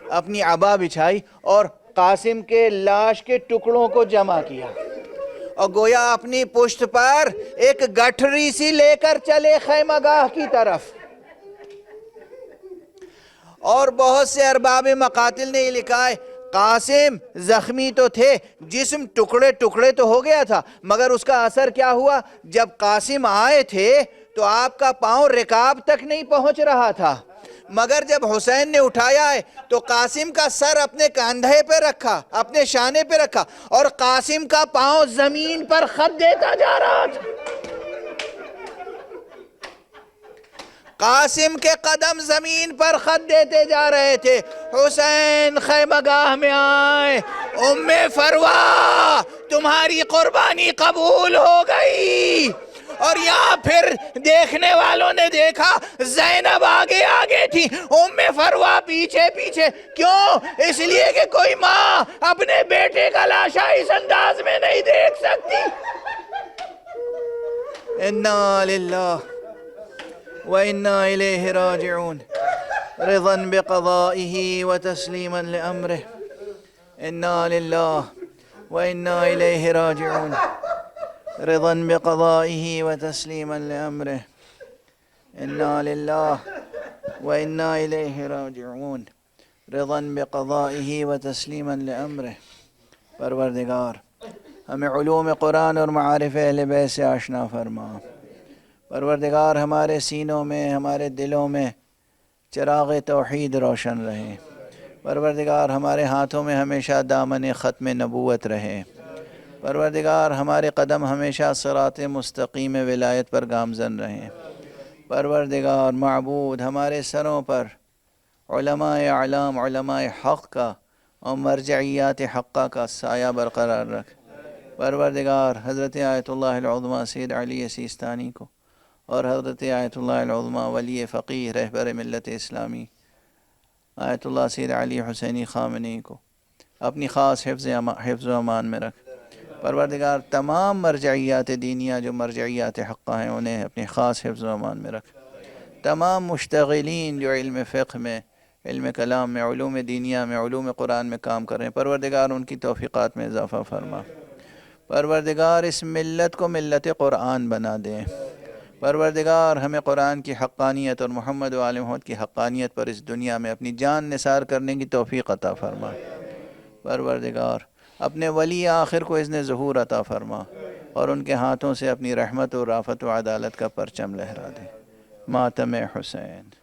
اپنی عبا بچھائی اور قاسم کے لاش کے ٹکڑوں کو جمع کیا اور گویا اپنی پشت پر ایک گٹھری سی لے کر چلے خیمہ گاہ کی طرف۔ اور بہت سے ارباب مقاتل نے یہ لکھا ہے قاسم زخمی تو تھے، جسم ٹکڑے ٹکڑے تو ہو گیا تھا، مگر اس کا اثر کیا ہوا، جب قاسم آئے تھے تو آپ کا پاؤں رکاب تک نہیں پہنچ رہا تھا، مگر جب حسین نے اٹھایا ہے تو قاسم کا سر اپنے کاندھے پہ رکھا، اپنے شانے پہ رکھا، اور قاسم کا پاؤں زمین پر خط دیتا جا رہا تھا۔ قاسم کے قدم زمین پر خط دیتے جا رہے تھے۔ حسین خیمہ گاہ میں آئے، ام فروا تمہاری قربانی قبول ہو گئی۔ اور یہاں پھر دیکھنے والوں نے دیکھا زینب آگے آگے تھی، ام فروا پیچھے پیچھے۔ کیوں؟ اس لیے کہ کوئی ماں اپنے بیٹے کا لاشا اس انداز میں نہیں دیکھ سکتی۔ انا للہ وَإِنَّا إِلَيْهِ رَاجِعُونَ رِضًا بِقَضَائِهِ وَتَسْلِيمًا لِأَمْرِهِ إِنَّا لِلَّهِ وَإِنَّا إِلَيْهِ رَاجِعُونَ رِضًا بِقَضَائِهِ وَتَسْلِيمًا لِأَمْرِهِ إِنَّا لِلَّهِ وَإِنَّا إِلَيْهِ رَاجِعُونَ رِضًا بِقَضَائِهِ وَتَسْلِيمًا لِأَمْرِهِ۔ پروردگار ہمیں علوم قرآن اور معارف اہل بیت سے آشنا فرما۔ پروردگار ہمارے سینوں میں، ہمارے دلوں میں چراغ توحید روشن رہے۔ پروردگار ہمارے ہاتھوں میں ہمیشہ دامن ختم نبوت رہے۔ پروردگار ہمارے قدم ہمیشہ صراط مستقیم ولایت پر گامزن رہیں۔ پروردگار معبود ہمارے سروں پر علماء اعلام، علماء حق کا اور مرجعیات حقہ کا سایہ برقرار رکھ۔ پروردگار حضرت آیت اللہ العظمیٰ سید علی سیستانی کو اور حضرت آیت اللہ العظمیٰ ولی فقیہ رہبر ملت اسلامی آیت اللہ سید علی حسینی خامنئی کو اپنی خاص حفظ و امان میں رکھ۔ پروردگار تمام مرجعیات دینیہ جو مرجعیات حقہ ہیں انہیں اپنی خاص حفظ و امان میں رکھ۔ تمام مشتغلین جو علم فقہ میں، علم کلام میں، علوم دینیہ میں، علوم قرآن میں کام کر رہے ہیں، پروردگار ان کی توفیقات میں اضافہ فرما۔ پروردگار اس ملت کو ملت قرآن بنا دیں۔ پروردگار ہمیں قرآن کی حقانیت اور محمد و آل محمد کی حقانیت پر اس دنیا میں اپنی جان نثار کرنے کی توفیق عطا فرما۔ پروردگار اپنے ولی آخر کو اذن ظہور عطا فرما اور ان کے ہاتھوں سے اپنی رحمت و رافت و عدالت کا پرچم لہرا دے۔ ماتم حسین۔